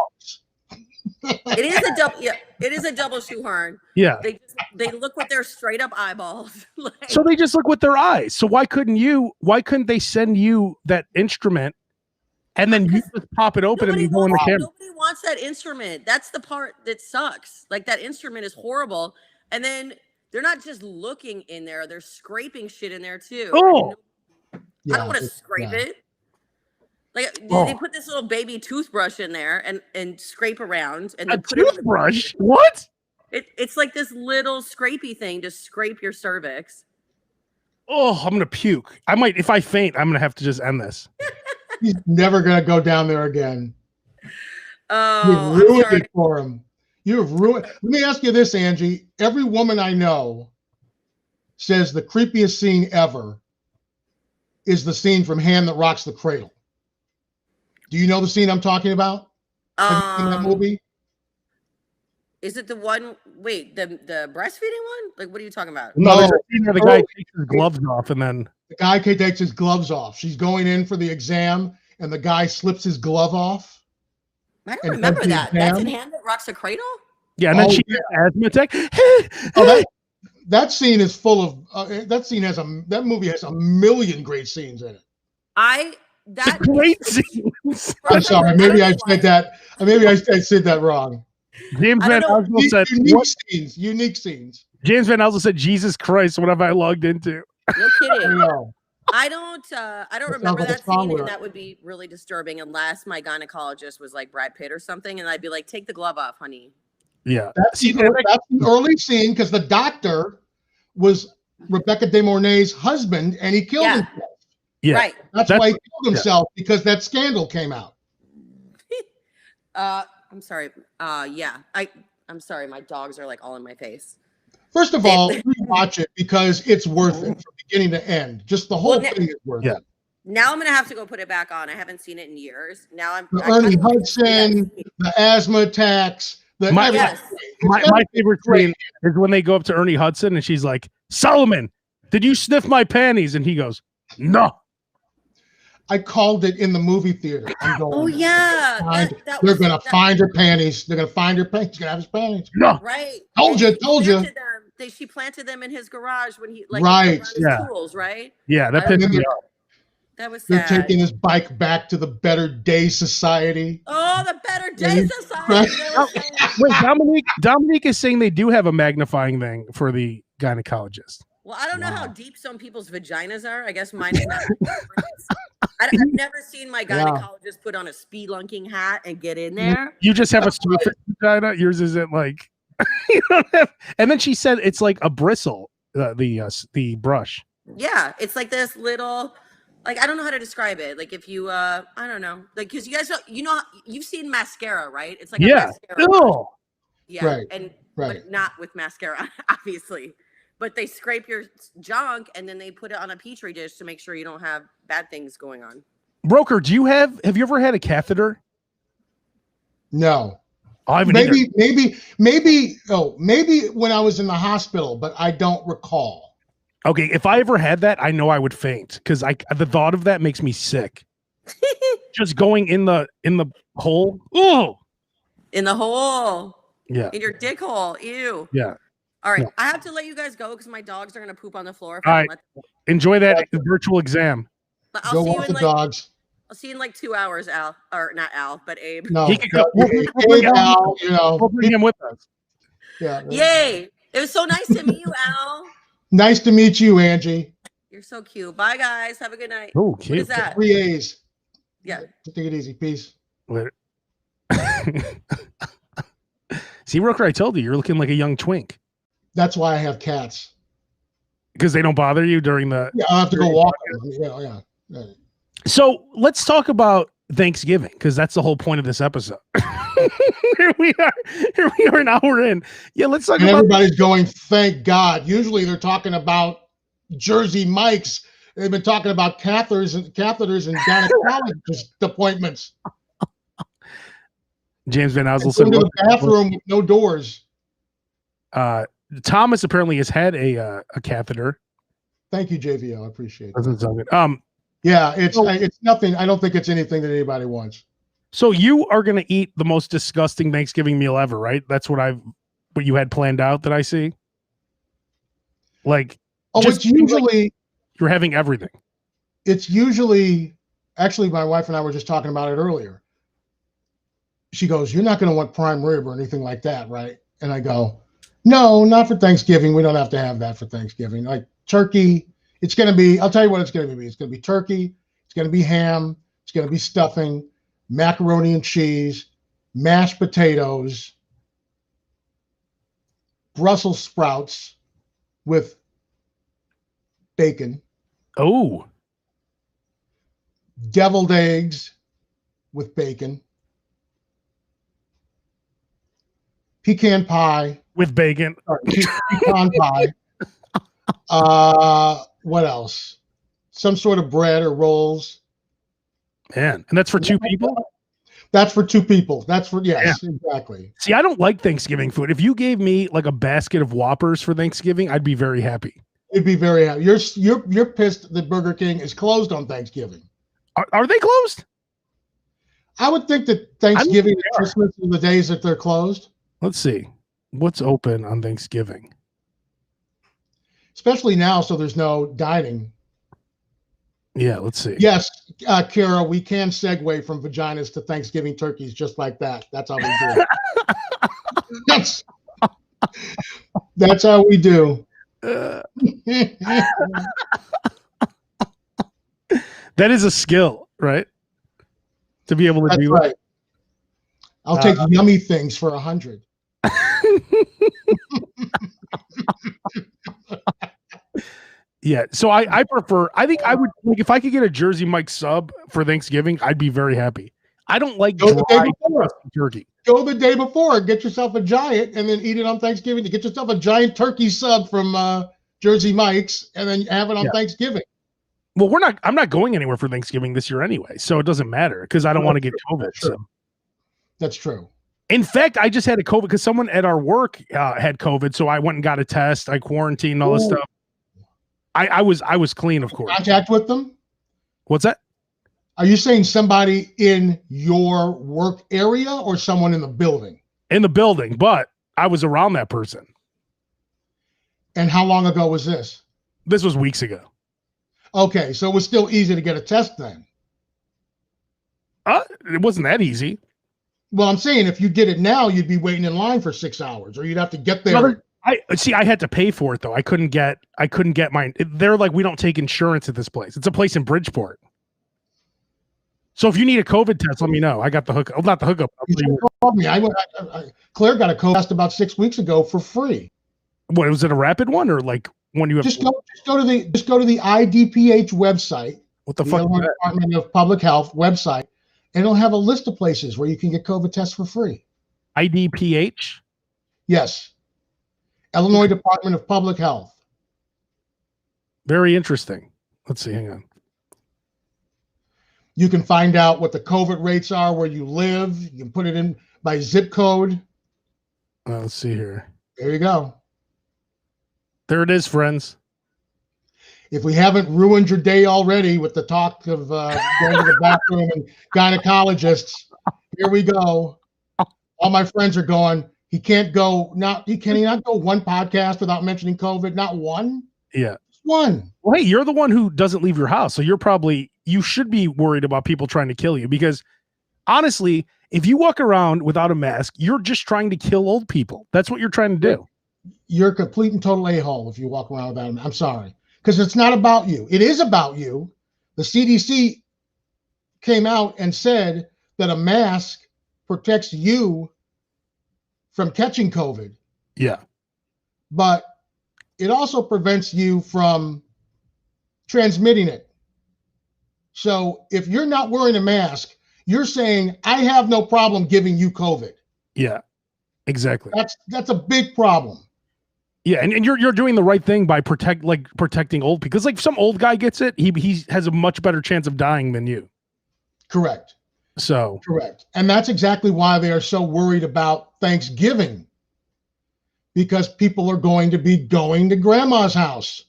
It is a double. Yeah, it is a double shoehorn. Yeah. They look with their straight up eyeballs. Like, So they just look with their eyes. So why couldn't they send you that instrument and then you just pop it open and you go in the camera? Nobody wants that instrument. That's the part that sucks. Like that instrument is horrible. And then they're not just looking in there; they're scraping shit in there too. Oh. I don't want to scrape it. Like they put this little baby toothbrush in there and scrape around and A put it toothbrush? What? It's like this little scrapey thing to scrape your cervix. Oh, I'm gonna puke. I might, if I faint, I'm gonna have to just end this. He's never gonna go down there again. Oh, You've ruined it for him. You've ruined. Let me ask you this, Angie. Every woman I know says the creepiest scene ever is the scene from Hand That Rocks the Cradle. Do you know the scene I'm talking about? Have you seen that movie? Is it the one? Wait, the breastfeeding one? Like, what are you talking about? No, there's a scene where the guy takes his gloves off and then the guy takes his gloves off. She's going in for the exam, and the guy slips his glove off. I don't remember that. That's in Hand That Rocks the Cradle? Yeah, and then she has asthma attack. That scene is full of that movie has a million great scenes in it. Great scenes. I'm sorry, maybe I said that. Maybe I said that wrong. James Van Elsel said unique scenes. James Van Elsel said, "Jesus Christ, what have I logged into?" No kidding. I don't remember that scene, and that would be really disturbing unless my gynecologist was like Brad Pitt or something, and I'd be like, "Take the glove off, honey." Yeah, that's the early scene because the doctor was Rebecca De Mornay's husband, and he killed himself. Yeah, right. That's why he killed himself because that scandal came out. I'm sorry. I'm sorry. My dogs are like all in my face. First of all, watch it because it's worth it from beginning to end. Just the whole thing is worth it. Now I'm gonna have to go put it back on. I haven't seen it in years. Now I'm Ernie Hudson, the asthma attacks. My favorite scene is when they go up to Ernie Hudson and she's like, "Solomon, did you sniff my panties?" And he goes, "No." I called it in the movie theater. I'm going, oh yeah, they're gonna find her panties. They're gonna find her panties. She's gonna have his panties. No, right? Told you. She planted them in his garage when he tools, right? Yeah, that pissed me off. That was sad. sad. They're taking his bike back to the Better Day Society. Oh, the Better Day Society. Wait, Dominique is saying they do have a magnifying thing for the gynecologist. Well, I don't know how deep some people's vaginas are. I guess mine is not. I've never seen my gynecologist put on a spelunking hat and get in there. You just have a surface vagina. Yours isn't like. You don't have. And then she said it's like a bristle. The brush. Yeah, it's like this little. Like, I don't know how to describe it. Like, if you, I don't know. Like, because you guys don't, you've seen mascara, right? It's like a mascara. Oh. Yeah, but not with mascara, obviously. But they scrape your junk and then they put it on a petri dish to make sure you don't have bad things going on. Broker, have you ever had a catheter? No. Maybe when I was in the hospital, but I don't recall. Okay, if I ever had that, I know I would faint because the thought of that makes me sick. Just going in the hole. Oh, in the hole. Yeah. In your dick hole. Ew. Yeah. All right, I have to let you guys go because my dogs are gonna poop on the floor. All right, enjoy that virtual exam. But I'll see you in dogs. I'll see you in like 2 hours, Al, or not Al, but Abe. No, he can go. We'll bring him with us. Yeah. Yay! It was so nice to meet you, Al. Nice to meet you, Angie. You're so cute. Bye, guys. Have a good night. Oh, cute. What is that? 3 A's. Yeah. Take it easy. Peace. Later. See, Roker, I told you, you're looking like a young twink. That's why I have cats. Because they don't bother you during the... Yeah, I'll have to go walk. Yeah. So let's talk about Thanksgiving, because that's the whole point of this episode. Here we are an hour in. Yeah, let's talk and about everybody's going, thank God. Usually they're talking about Jersey Mike's. They've been talking about catheters and gynecologist appointments. James Van Asel Go said to the bathroom with no doors. Thomas apparently has had a catheter. Thank you, JVO. I appreciate it. Doesn't sound good. Yeah, it's nothing. I don't think it's anything that anybody wants. So you are going to eat the most disgusting Thanksgiving meal ever, right? That's what you had planned out that I see. Like, it's usually like you're having everything. It's usually, actually, my wife and I were just talking about it earlier. She goes, "You're not going to want prime rib or anything like that, right?" And I go, "No, not for Thanksgiving. We don't have to have that for Thanksgiving. Like turkey, it's going to be, I'll tell you what it's going to be. It's going to be turkey. It's going to be ham. It's going to be stuffing, macaroni and cheese, mashed potatoes, Brussels sprouts with bacon. Oh, Deviled eggs with bacon. Pecan pie. With bacon. Pecan pie. What else? Some sort of bread or rolls. Man, and that's for two people? That's for two people. That's for, yes, yeah. Exactly. See, I don't like Thanksgiving food. If you gave me like a basket of Whoppers for Thanksgiving, I'd be very happy. You'd be very happy. You're pissed that Burger King is closed on Thanksgiving. Are they closed? I would think that Thanksgiving and Christmas are the days that they're closed. Let's see. What's open on Thanksgiving? Especially now, so there's no dining. Yeah, let's see. Yes, Kara, we can segue from vaginas to Thanksgiving turkeys just like that. That's how we do it. That's how we do. That is a skill, right? To be able to do right. I'll take yummy things for 100. Yeah, so I prefer. I think I would like if I could get a Jersey Mike sub for Thanksgiving, I'd be very happy. I don't like dry turkey. Go the day before, get yourself a giant, and then eat it on Thanksgiving. To get yourself a giant turkey sub from Jersey Mike's, and then have it on Thanksgiving. Well, I'm not going anywhere for Thanksgiving this year anyway, so it doesn't matter because I don't want to get COVID. So. That's true. In fact, I just had a COVID because someone at our work had COVID, so I went and got a test. I quarantined and all this stuff. I was clean, of course. Contact with them? What's that? Are you saying somebody in your work area or someone in the building? In the building, but I was around that person. And how long ago was this? This was weeks ago. Okay, so it was still easy to get a test then. It wasn't that easy. Well, I'm saying if you did it now, you'd be waiting in line for 6 hours, or you'd have to get there. I had to pay for it though. I couldn't get mine. They're like, we don't take insurance at this place. It's a place in Bridgeport. So if you need a COVID test, let me know. I got the hookup. Well, not the hookup. You called me. Claire got a COVID test about 6 weeks ago for free. What, was it a rapid one or like when you have just go to the IDPH website. What the fuck? Illinois Department of Public Health website, and it'll have a list of places where you can get COVID tests for free. IDPH? Yes. Illinois Department of Public Health. Very interesting. Let's see. Hang on. You can find out what the COVID rates are where you live. You can put it in by zip code. Let's see here. There you go. There it is, friends. If we haven't ruined your day already with the talk of going to the bathroom and gynecologists, here we go. All my friends are going, he can't go, can he not go one podcast without mentioning COVID? Not one? Yeah. Just one. Well, hey, you're the one who doesn't leave your house. So you should be worried about people trying to kill you because honestly, if you walk around without a mask, you're just trying to kill old people. That's what you're trying to do. You're a complete and total a-hole if you walk around without a mask. I'm sorry. Because it's not about you. It is about you. The CDC came out and said that a mask protects you from catching COVID. Yeah. But it also prevents you from transmitting it. So if you're not wearing a mask, you're saying I have no problem giving you COVID. Yeah, exactly. That's a big problem. Yeah, and you're doing the right thing by protecting old people, because like some old guy gets it, he has a much better chance of dying than you. Correct. So correct. And that's exactly why they are so worried about Thanksgiving, because people are going to be going to grandma's house.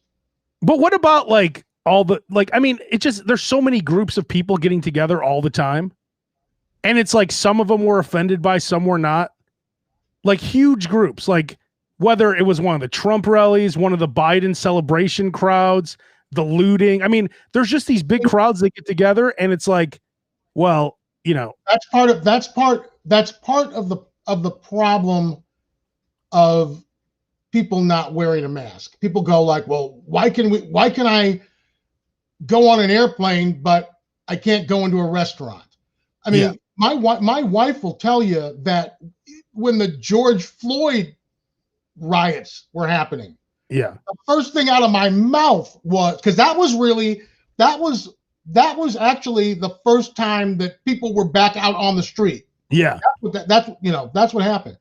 But what about like all the, like, I mean, it just, there's so many groups of people getting together all the time. And it's like some of them were offended by, some were not. Like huge groups, like whether it was one of the Trump rallies, one of the Biden celebration crowds, the looting. I mean, there's just these big crowds that get together, and it's like, well, you know, that's part of the problem of people not wearing a mask. People go like, well, why can I go on an airplane, but I can't go into a restaurant? I mean, my wife will tell you that when the George Floyd riots were happening, the first thing out of my mouth was, because that was actually the first time that people were back out on the street. Yeah, that's what happened.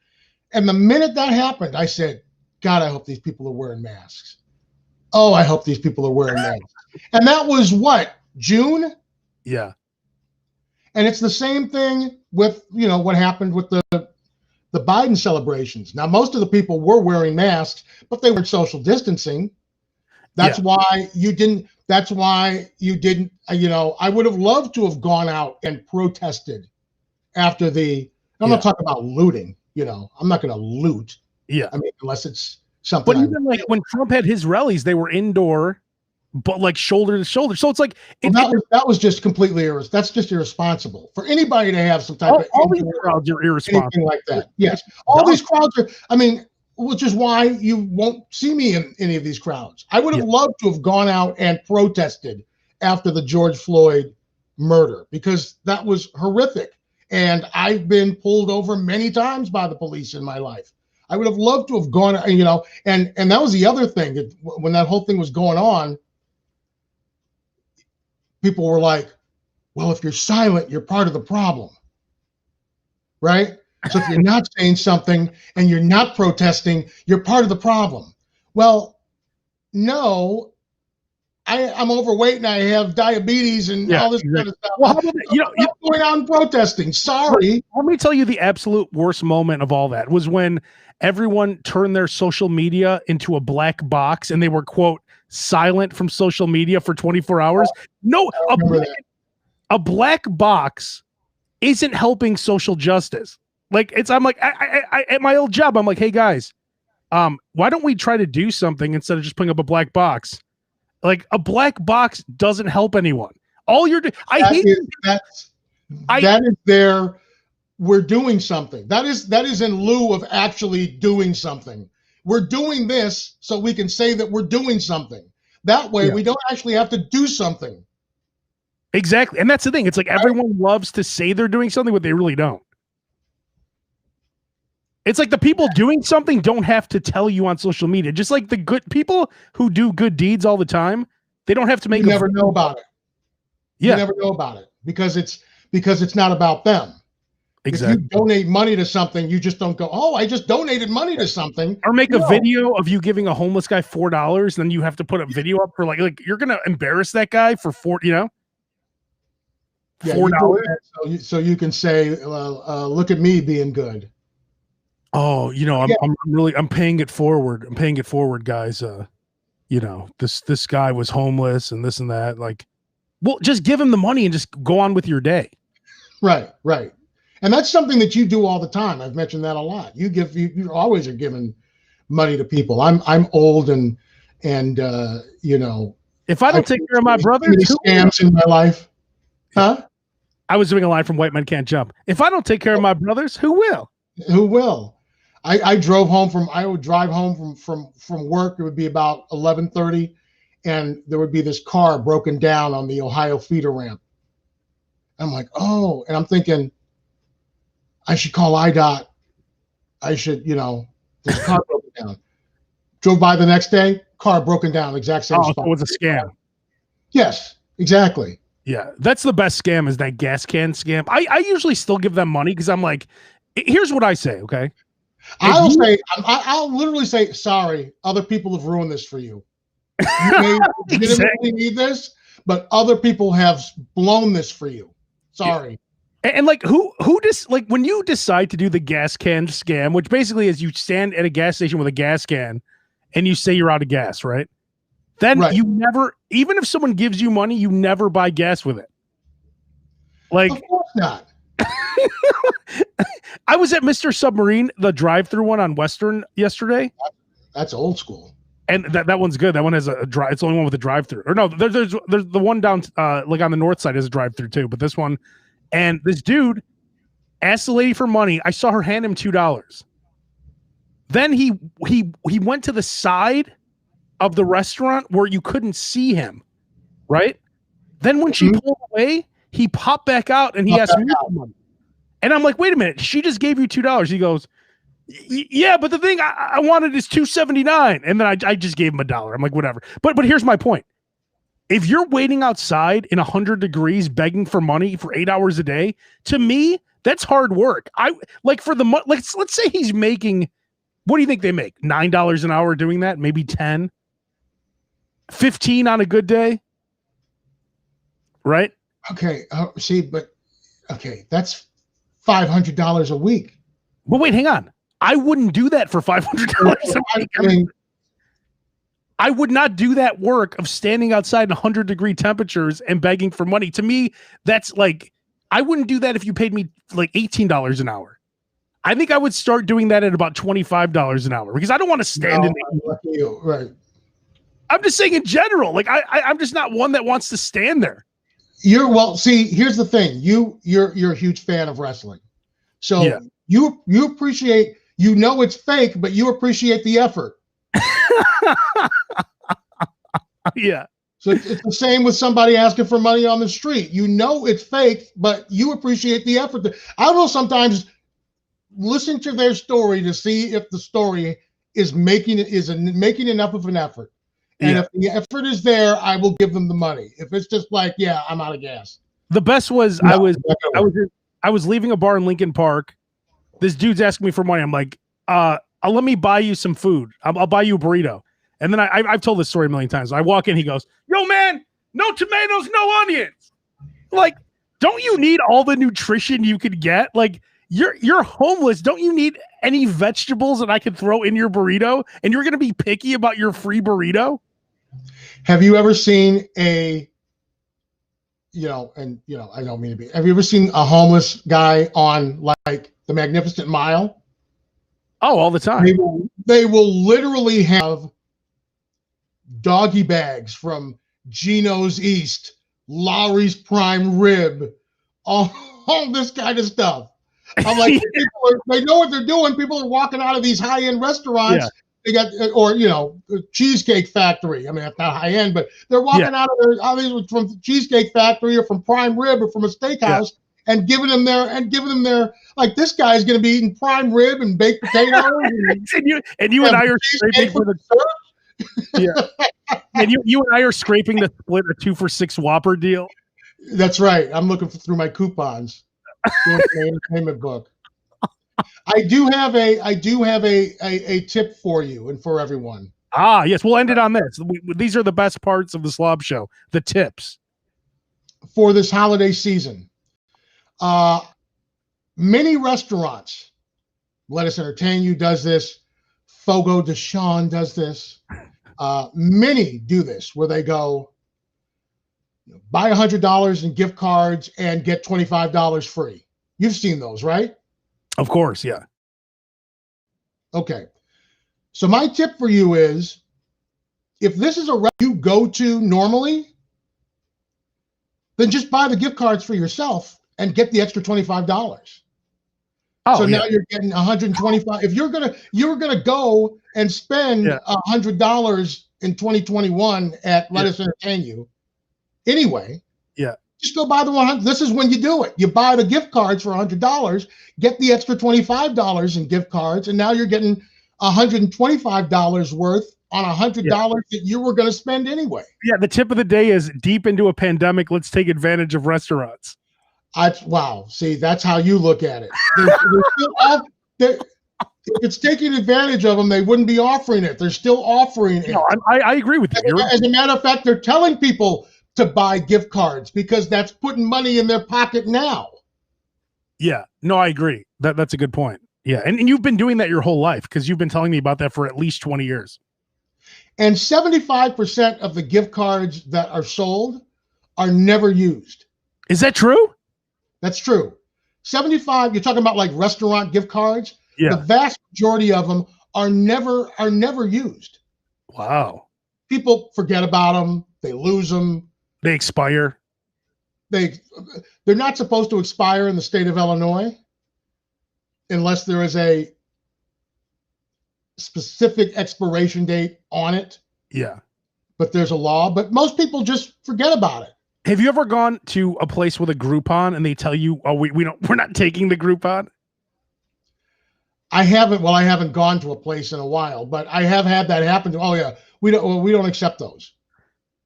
And the minute that happened, I said, God, I hope these people are wearing masks. Oh, I hope these people are wearing masks. And that was what, June? Yeah. And it's the same thing with, what happened with the Biden celebrations. Now, most of the people were wearing masks, but they weren't social distancing. That's why you didn't, I would have loved to have gone out and protested after I'm not talking about looting, I'm not going to loot. Yeah. I mean, unless it's something. But even like when Trump had his rallies, they were indoor, but like shoulder to shoulder. So it's like that was just completely that's just irresponsible for anybody to have some type of all these crowds are irresponsible like that. Yes, all these crowds are. I mean, which is why you won't see me in any of these crowds. I would have loved to have gone out and protested after the George Floyd murder, because that was horrific, and I've been pulled over many times by the police in my life. I would have loved to have gone, and that was the other thing, that when that whole thing was going on, people were like, well, if you're silent, you're part of the problem, right? So if you're not saying something and you're not protesting, you're part of the problem. Well, no, I'm overweight and I have diabetes and all this kind of stuff. Well, how about I'm not going out and protesting. Sorry. Let me tell you, the absolute worst moment of all that was when everyone turned their social media into a black box and they were, quote, silent from social media for 24 hours. No, a black box isn't helping social justice. Like I'm like, I at my old job, I'm like, hey guys, why don't we try to do something instead of just putting up a black box? Like a black box doesn't help anyone. All you're doing, we're doing something. That is in lieu of actually doing something. We're doing this so we can say that we're doing something. That way we don't actually have to do something. Exactly. And that's the thing. It's like everyone loves to say they're doing something, but they really don't. It's like the people doing something don't have to tell you on social media. Just like the good people who do good deeds all the time, they don't have to make. You never know about it. Yeah, you never know about it because it's not about them. Exactly. If you donate money to something, you just don't go, oh, I just donated money to something. Or make a video of you giving a homeless guy $4, and then you have to put a video up for like you're gonna embarrass that guy for $4. $4. So you can say, look at me being good. Oh, I'm paying it forward. I'm paying it forward, guys. This guy was homeless and this and that. Like, well, just give him the money and just go on with your day. Right. And that's something that you do all the time. I've mentioned that a lot. You always are giving money to people. I'm old and if I don't take care of my brother, scams in my life. Huh? I was doing a line from White Men Can't Jump. If I don't take care of my brothers, who will? Who will? I would drive home from work. It would be about 11:30, and there would be this car broken down on the Ohio feeder ramp. I'm like, oh, and I'm thinking, I should call IDOT. I should, this car broken down. Drove by the next day, car broken down, exact same spot. So it was a scam. Yes, exactly. Yeah, that's the best scam is that gas can scam. I usually still give them money because I'm like, here's what I say, okay? I'll literally say, sorry, other people have ruined this for you. You may legitimately need this, but other people have blown this for you. Sorry. Yeah. And like who does like when you decide to do the gas can scam, which basically is you stand at a gas station with a gas can and you say you're out of gas, right? Then you never, even if someone gives you money, you never buy gas with it. Like, of course not. I was at Mr. Submarine, the drive-through one on Western yesterday. That's old school. And that one's good. That one has a drive. It's the only one with a drive-through. Or no, there's the one down like on the north side is a drive-through too. But this one, and this dude asked the lady for money. I saw her hand him $2. Then he went to the side of the restaurant where you couldn't see him, right? Then when she pulled away, he popped back out and he asked me for money. And I'm like, wait a minute, she just gave you $2. He goes, yeah, but the thing I wanted is $2.79. And then I just gave him $1. I'm like, whatever. But here's my point. If you're waiting outside in 100 degrees begging for money for 8 hours a day, to me, that's hard work. I like for the let's say he's making, what do you think they make? $9 an hour doing that? Maybe 10? 15 on a good day, right? Okay, that's $500 a week. But wait, hang on. I wouldn't do that for $500 a week. I mean, I would not do that work of standing outside in 100-degree temperatures and begging for money. To me, that's like, I wouldn't do that if you paid me like $18 an hour. I think I would start doing that at about $25 an hour because I don't want to stand in the right. I'm just saying in general, like I'm just not one that wants to stand there. See, here's the thing. You're a huge fan of wrestling. So you appreciate, it's fake, but you appreciate the effort. Yeah. So it's the same with somebody asking for money on the street. It's fake, but you appreciate the effort. I will sometimes listen to their story to see if the story is making enough of an effort. And if the effort is there, I will give them the money. If it's just like, yeah, I'm out of gas. The best was I was leaving a bar in Lincoln Park. This dude's asking me for money. I'm like, let me buy you some food. I'll buy you a burrito. And then I've told this story a million times. I walk in, he goes, yo, man, no tomatoes, no onions. Like, don't you need all the nutrition you could get? Like, you're homeless. Don't you need any vegetables that I could throw in your burrito? And you're going to be picky about your free burrito? Have you ever seen I don't mean to be, have you ever seen a homeless guy on like the Magnificent Mile? Oh, all the time. They will literally have doggy bags from Gino's East, Lowry's Prime Rib, all this kind of stuff. I'm like, they know what they're doing. People are walking out of these high-end restaurants. Yeah. They got, Cheesecake Factory. I mean, that's not high-end, but they're walking out of these from Cheesecake Factory or from Prime Rib or from a steakhouse and giving them their like, this guy's going to be eating prime rib and baked potatoes. and you and I are scraping for the and you and I are scraping to split a 2 for $6 Whopper deal. That's right. I'm looking through my coupons. Entertainment book. I do have a tip for you and for everyone. Ah, yes. We'll end it on this. These are the best parts of the Slob Show. The tips for this holiday season. Many restaurants, Let Us Entertain You does this. Fogo de Chão does this. Many do this where they go, buy $100 in gift cards and get $25 free. You've seen those, right? Of course, yeah. Okay. So my tip for you is, if this is a restaurant you go to normally, then just buy the gift cards for yourself and get the extra $25. Oh, so now you're getting $125. If you're gonna go and spend $100 in 2021 at Let Us Entertain You, anyway, just go buy the 100. This is when you do it. You buy the gift cards for $100, get the extra $25 in gift cards, and now you're getting $125 worth on $100 that you were going to spend anyway. Yeah, the tip of the day is deep into a pandemic. Let's take advantage of restaurants. Wow. See, that's how you look at it. If it's taking advantage of them, they wouldn't be offering it. They're still offering it. No, I agree with you. As a matter of fact, they're telling people to buy gift cards because that's putting money in their pocket now. Yeah, no, I agree. That's a good point. Yeah, and you've been doing that your whole life because you've been telling me about that for at least 20 years. And 75% of the gift cards that are sold are never used. Is that true? That's true. 75, you're talking about like restaurant gift cards. Yeah. The vast majority of them are never used. Wow. People forget about them. They lose them. They expire. They're not supposed to expire in the state of Illinois unless there is a specific expiration date on it. Yeah. But there's a law, but most people just forget about it. Have you ever gone to a place with a Groupon and they tell you, "Oh, we're not taking the Groupon"? I haven't gone to a place in a while, but I have had that happen to. Oh yeah, we don't accept those.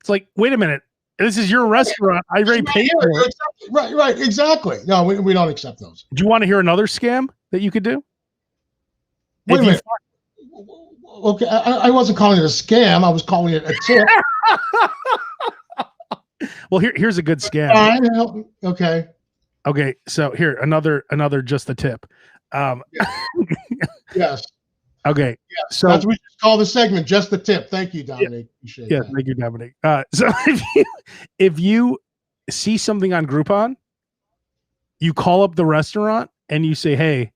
It's like, wait a minute, this is your restaurant. I already paid for it. Right, exactly. No, we don't accept those. Do you want to hear another scam that you could do? Wait a minute. Okay, I wasn't calling it a scam. I was calling it a tip. Well, here's a good scam. Okay. Okay, so here another just a tip. Yes. Okay. Yes. So that's what we just call the segment. Just the tip. Thank you, Dominic. Appreciate that. Thank you, Dominic. So if you see something on Groupon, you call up the restaurant and you say, "Hey,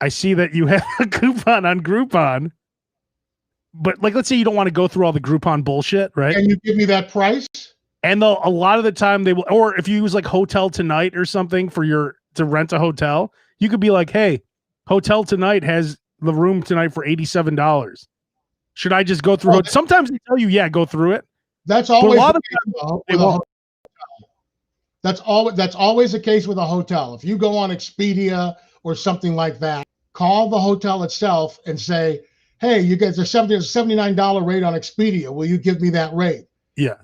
I see that you have a coupon on Groupon." But like, let's say you don't want to go through all the Groupon bullshit, right? Can you give me that price? And a lot of the time they will, or if you use like Hotel Tonight or something to rent a hotel, you could be like, "Hey, Hotel Tonight has the room tonight for $87. Should I just go through it?" Sometimes they tell you, "Yeah, go through it." That's always a lot of times that's always the case with a hotel. If you go on Expedia or something like that, call the hotel itself and say, "Hey, you guys are $79 rate on Expedia. Will you give me that rate?" Yeah.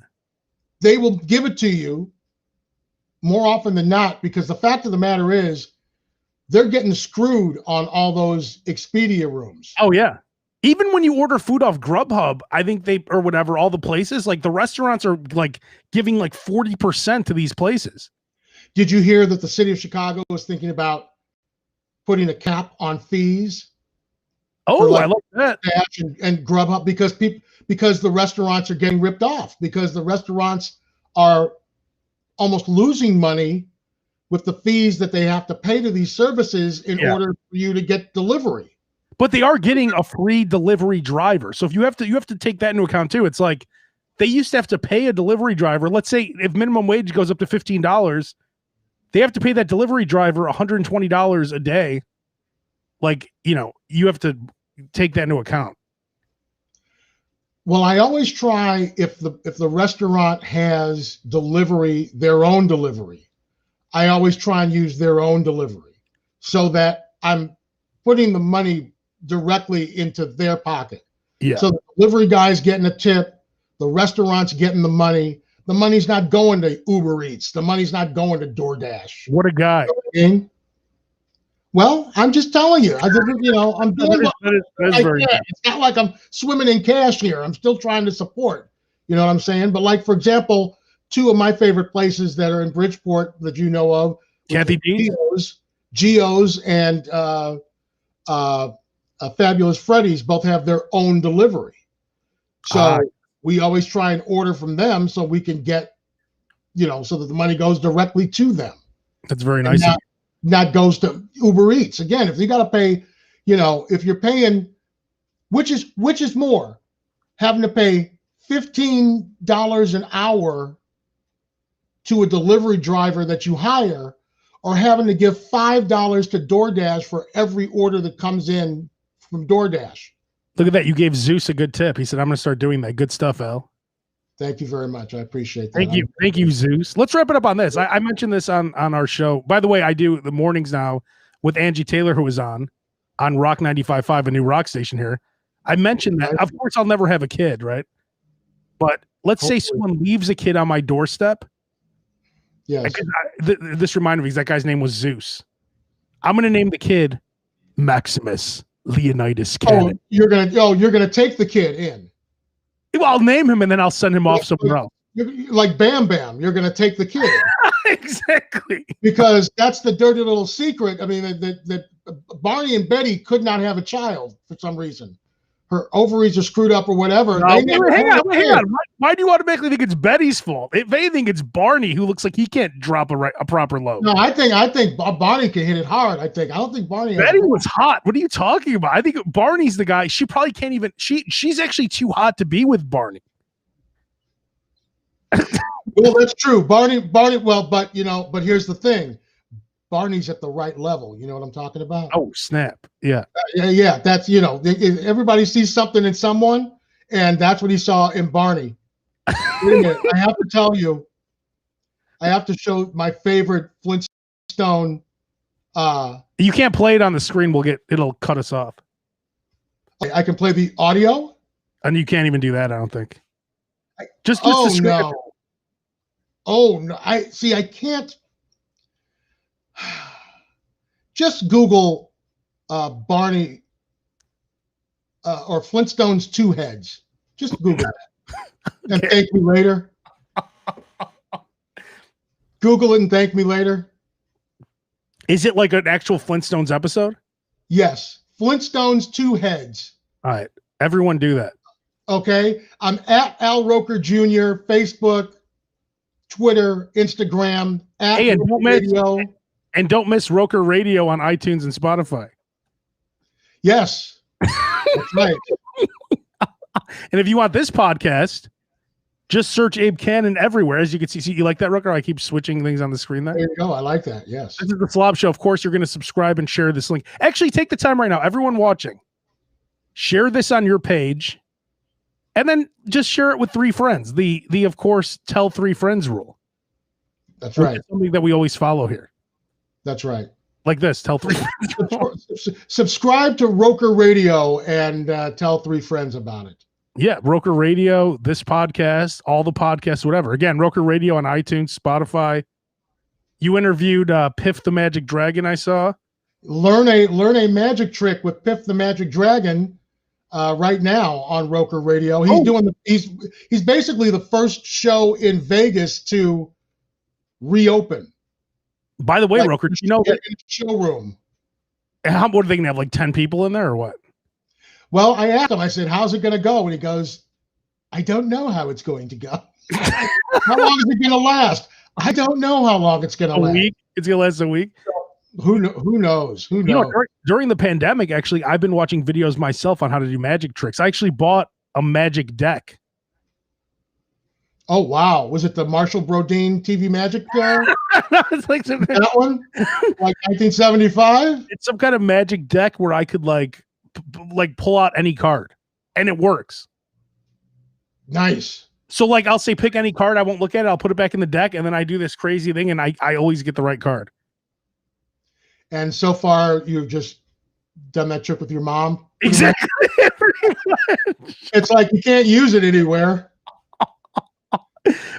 They will give it to you more often than not, because the fact of the matter is they're getting screwed on all those Expedia rooms. Oh yeah. Even when you order food off Grubhub, I think or whatever, all the places, like the restaurants are like giving like 40% to these places. Did you hear that the city of Chicago was thinking about putting a cap on fees? Oh, I like that. And Grubhub, because the restaurants are getting ripped off, because the restaurants are almost losing money with the fees that they have to pay to these services in order for you to get delivery. But they are getting a free delivery driver. So if you have to take that into account too. It's like they used to have to pay a delivery driver. Let's say if minimum wage goes up to $15, they have to pay that delivery driver $120 a day. Like, you have to take that into account. Well, I always try, if the restaurant has delivery, their own delivery, I always try and use their own delivery so that I'm putting the money directly into their pocket. Yeah. So the delivery guy's getting a tip, the restaurant's getting the money. The money's not going to Uber Eats. The money's not going to DoorDash. What a guy. Well, I'm just telling you. I'm doing it's not like I'm swimming in cash here. I'm still trying to support. You know what I'm saying? But like, for example, two of my favorite places that are in Bridgeport that you know of, Kathy D. Geo's and Fabulous Freddy's both have their own delivery. So we always try and order from them so we can get, so that the money goes directly to them. That's very nice. Not goes to Uber Eats. Again, if you got to pay, if you're paying, which is more, having to pay $15 an hour to a delivery driver that you hire, or having to give $5 to DoorDash for every order that comes in from DoorDash. Look at that. You gave Zeus a good tip. He said, "I'm going to start doing that." Good stuff, Al. Thank you very much. I appreciate that. Thank you. Thank you, Zeus. Let's wrap it up on this. I mentioned this on our show. By the way, I do the mornings now with Angie Taylor, who was on. on Rock 95.5, a new rock station here. I mentioned that, of course, I'll never have a kid, right? But let's say someone leaves a kid on my doorstep. Yes. This reminded me, because that guy's name was Zeus. I'm going to name the kid Maximus Leonidas Cannon. You're gonna take the kid in. Well, I'll name him and then I'll send him off somewhere else. Like Bam Bam, you're gonna take the kid. Exactly. Because that's the dirty little secret. I mean, that Barney and Betty could not have a child for some reason. Her ovaries are screwed up or whatever. Hang on. Why do you automatically think it's Betty's fault? If anything, it's Barney, who looks like he can't drop a proper load. No, I think Barney can hit it hard. I don't think Barney. Betty was hot. What are you talking about? I think Barney's the guy. She probably can't even. She's actually too hot to be with Barney. Well, that's true. Barney. Well, but here's the thing. Barney's at the right level. You know what I'm talking about? Oh, snap. Yeah. Yeah. That's, everybody sees something in someone, and that's what he saw in Barney. Wait a minute. I have to tell you, I have to show my favorite Flintstone. You can't play it on the screen. It'll cut us off. I can play the audio. And you can't even do that, I don't think. Oh no. I can't. Just Google Barney or Flintstones 2 heads. Just Google that. And thank me later. Google it and thank me later. Is it like an actual Flintstones episode? Yes. Flintstones 2 heads. All right. Everyone do that. Okay. I'm at Al Roker Jr., Facebook, Twitter, Instagram, at hey, Radio. And don't miss Roker Radio on iTunes and Spotify. Yes, that's right. And if you want this podcast, just search Abe Cannon everywhere. As you can see, you like that, Roker? I keep switching things on the screen there. There you go. I like that. Yes. This is the Slob Show. Of course, you're going to subscribe and share this link. Actually, take the time right now. Everyone watching, share this on your page, and then just share it with 3 friends. The of course, tell 3 friends rule. That's right. Something that we always follow here. That's right. Like this, tell 3 friends. Subscribe to Roker Radio and tell 3 friends about it. Yeah, Roker Radio, this podcast, all the podcasts, whatever. Again, Roker Radio on iTunes, Spotify. You interviewed Piff the Magic Dragon, I saw. Learn a magic trick with Piff the Magic Dragon right now on Roker Radio. He's basically the first show in Vegas to reopen. By the way, Roker, did you know that in the showroom? What are they gonna have, like 10 people in there or what? Well, I asked him, I said, how's it gonna go? And he goes, I don't know how it's going to go. How long is it gonna last? I don't know how long it's gonna last. A week? It's gonna last a week? Who knows? Who knows? During the pandemic, actually, I've been watching videos myself on how to do magic tricks. I actually bought a magic deck. Oh wow! Was it the Marshall Brodeen TV Magic? It's like that one, like 1975. It's some kind of magic deck where I could like pull out any card, and it works. Nice. So like I'll say pick any card. I won't look at it. I'll put it back in the deck, and then I do this crazy thing, and I always get the right card. And so far, you've just done that trick with your mom. Exactly. It's like you can't use it anywhere.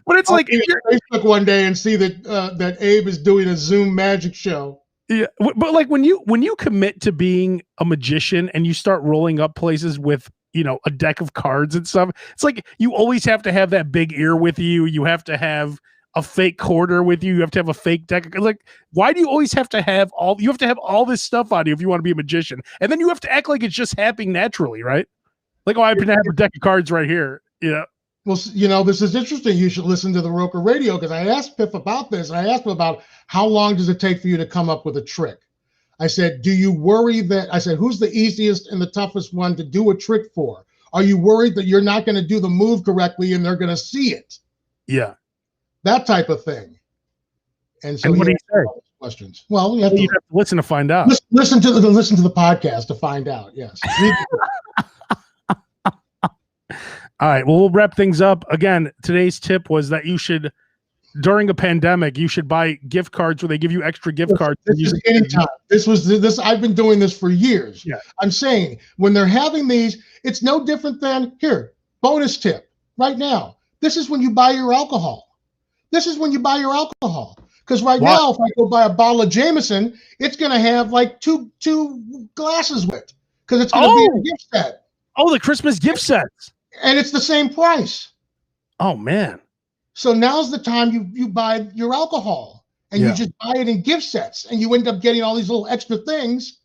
But it's like if you're Facebook one day and see that Abe is doing a Zoom magic show. Yeah, but like when you commit to being a magician and you start rolling up places with a deck of cards and stuff, it's like you always have to have that big ear with you. You have to have a fake quarter with you. You have to have a fake deck. Like, why do you always have to have all? You have to have all this stuff on you if you want to be a magician, and then you have to act like it's just happening naturally, right? Like, I happen to have a deck of cards right here. Yeah. Well, this is interesting. You should listen to the Roker Radio, because I asked Piff about this, and I asked him about how long does it take for you to come up with a trick. I said, do you worry that? I said, who's the easiest and the toughest one to do a trick for? Are you worried that you're not going to do the move correctly and they're going to see it? Yeah. That type of thing. And so, what do you say? Questions. Well, you have to listen to find out. Listen to the podcast to find out. Yes. All right. Well, we'll wrap things up. Again, today's tip was that you should during a pandemic, you should buy gift cards where they give you extra gift cards. This is anytime. This. I've been doing this for years. Yeah. I'm saying when they're having these, it's no different than here. Bonus tip right now. This is when you buy your alcohol. This is when you buy your alcohol. Because now, if I go buy a bottle of Jameson, it's going to have like two glasses with it because it's going to be a gift set. Oh, the Christmas gift sets. And it's the same price. Oh, man. So now's the time you buy your alcohol and you just buy it in gift sets and you end up getting all these little extra things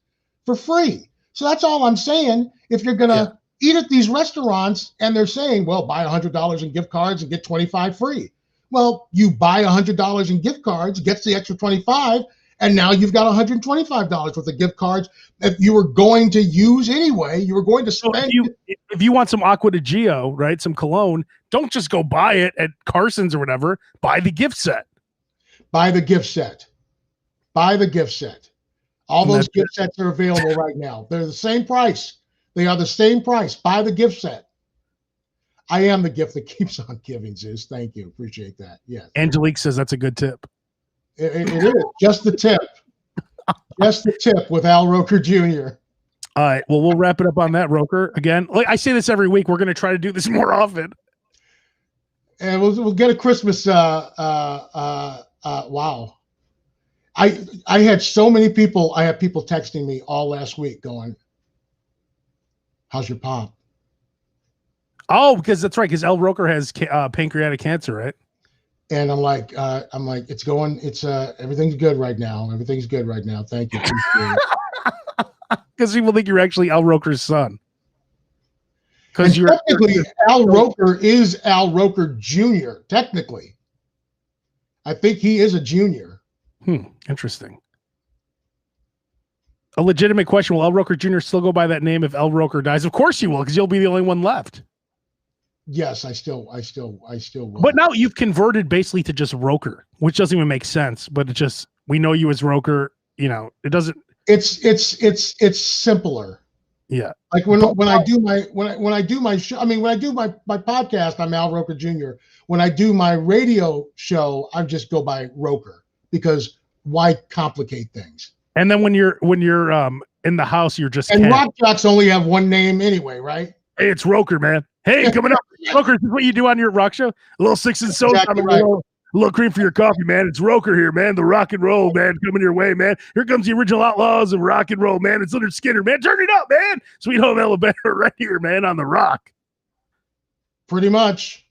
for free. So that's all I'm saying. If you're going to eat at these restaurants and they're saying, well, buy $100 in gift cards and get 25 free. Well, you buy $100 in gift cards, gets the extra 25, and now you've got $125 worth of gift cards that you were going to use anyway. You were going to spend. So if you want some Aqua de Gio, right, some cologne, don't just go buy it at Carson's or whatever. Buy the gift set. Buy the gift set. Buy the gift set. All those gift sets are available right now. They're the same price. They are the same price. Buy the gift set. I am the gift that keeps on giving, Zeus. Thank you. Appreciate that. Yes. Angelique says that's a good tip. It is. Just the tip. Just the tip with Al Roker Jr. All right. Well, we'll wrap it up on that, Roker. Again, like I say this every week, we're going to try to do this more often. And we'll get a Christmas. Wow. I had so many people. I had people texting me all last week going, "How's your pop?" Oh, because that's right. Because El Roker has pancreatic cancer, right? And I'm like, it's going. It's everything's good right now. Everything's good right now. Thank you. Because people think you're actually Al Roker's son. Because technically, Al Roker is Al Roker Jr. Technically, I think he is a junior. Interesting. A legitimate question: will El Roker Jr. still go by that name if El Roker dies? Of course you will, because you'll be the only one left. Yes, I still will. But now you've converted basically to just Roker, which doesn't even make sense. But it just, we know you as Roker. You know, it doesn't. It's simpler. Yeah. Like when I do my show, I mean, when I do my podcast, I'm Al Roker Jr. When I do my radio show, I just go by Roker because why complicate things? And then when you're in the house, you're just rock jocks only have one name anyway, right? Hey, it's Roker, man. Hey, coming up, Roker. This is what you do on your rock show. A little 6 and soda, Exactly right. a little cream for your coffee, man. It's Roker here, man. The rock and roll, man, coming your way, man. Here comes the original outlaws of rock and roll, man. It's Leonard Skinner, man. Turn it up, man. Sweet Home Alabama, right here, man, on the rock. Pretty much.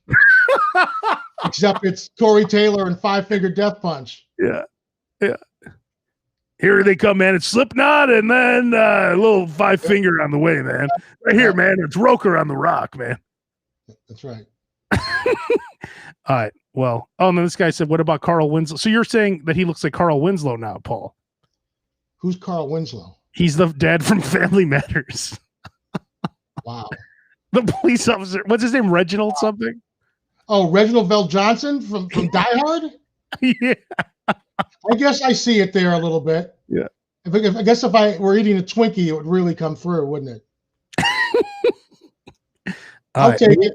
Except it's Corey Taylor and Five Finger Death Punch. Yeah. Here they come, man. It's Slipknot and then a little Five Finger on the way, man. Right here, man. It's Roker on the rock, man. That's right. All right. Well, and then this guy said, what about Carl Winslow? So you're saying that he looks like Carl Winslow now, Paul? Who's Carl Winslow? He's the dad from Family Matters. Wow. The police officer. What's his name? Reginald something? Oh, Reginald Vell Johnson from Die Hard? Yeah. I guess I see it there a little bit. Yeah. I guess if I were eating a Twinkie, it would really come through, wouldn't it? I'll take it.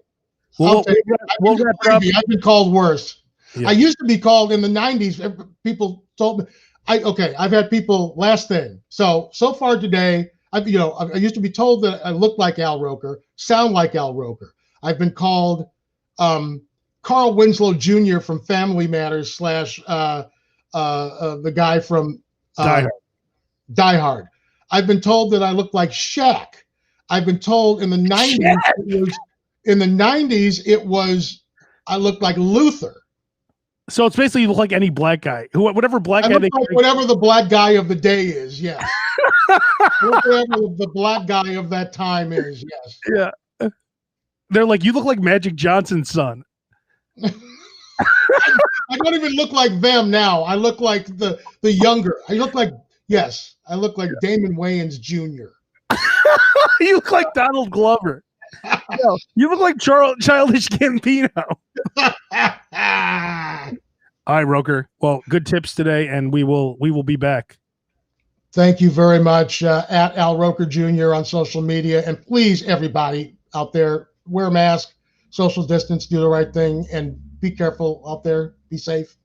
I'll take it. I've been called worse. Yeah. I used to be called in the 90s. People told me, I've had people, last thing. So far today, I used to be told that I look like Al Roker, sound like Al Roker. I've been called Carl Winslow Jr. from Family Matters / the guy from Die Hard. I've been told that I look like Shaq. I've been told in the 90s I looked like Luther. So it's basically you look like any black guy. Whatever black guy whatever the black guy of the day is, yeah. Whatever the black guy of that time is, yes. Yeah. They're like, you look like Magic Johnson's son. I don't even look like them now. I look like the younger. I look like Damon Wayans Jr. You look like Donald Glover. No, you look like Childish Gambino. All right, Roker. Well, good tips today, and we will be back. Thank you very much. At Al Roker Jr. on social media, and please, everybody out there, wear a mask, social distance, do the right thing, and Be careful out there. Be safe.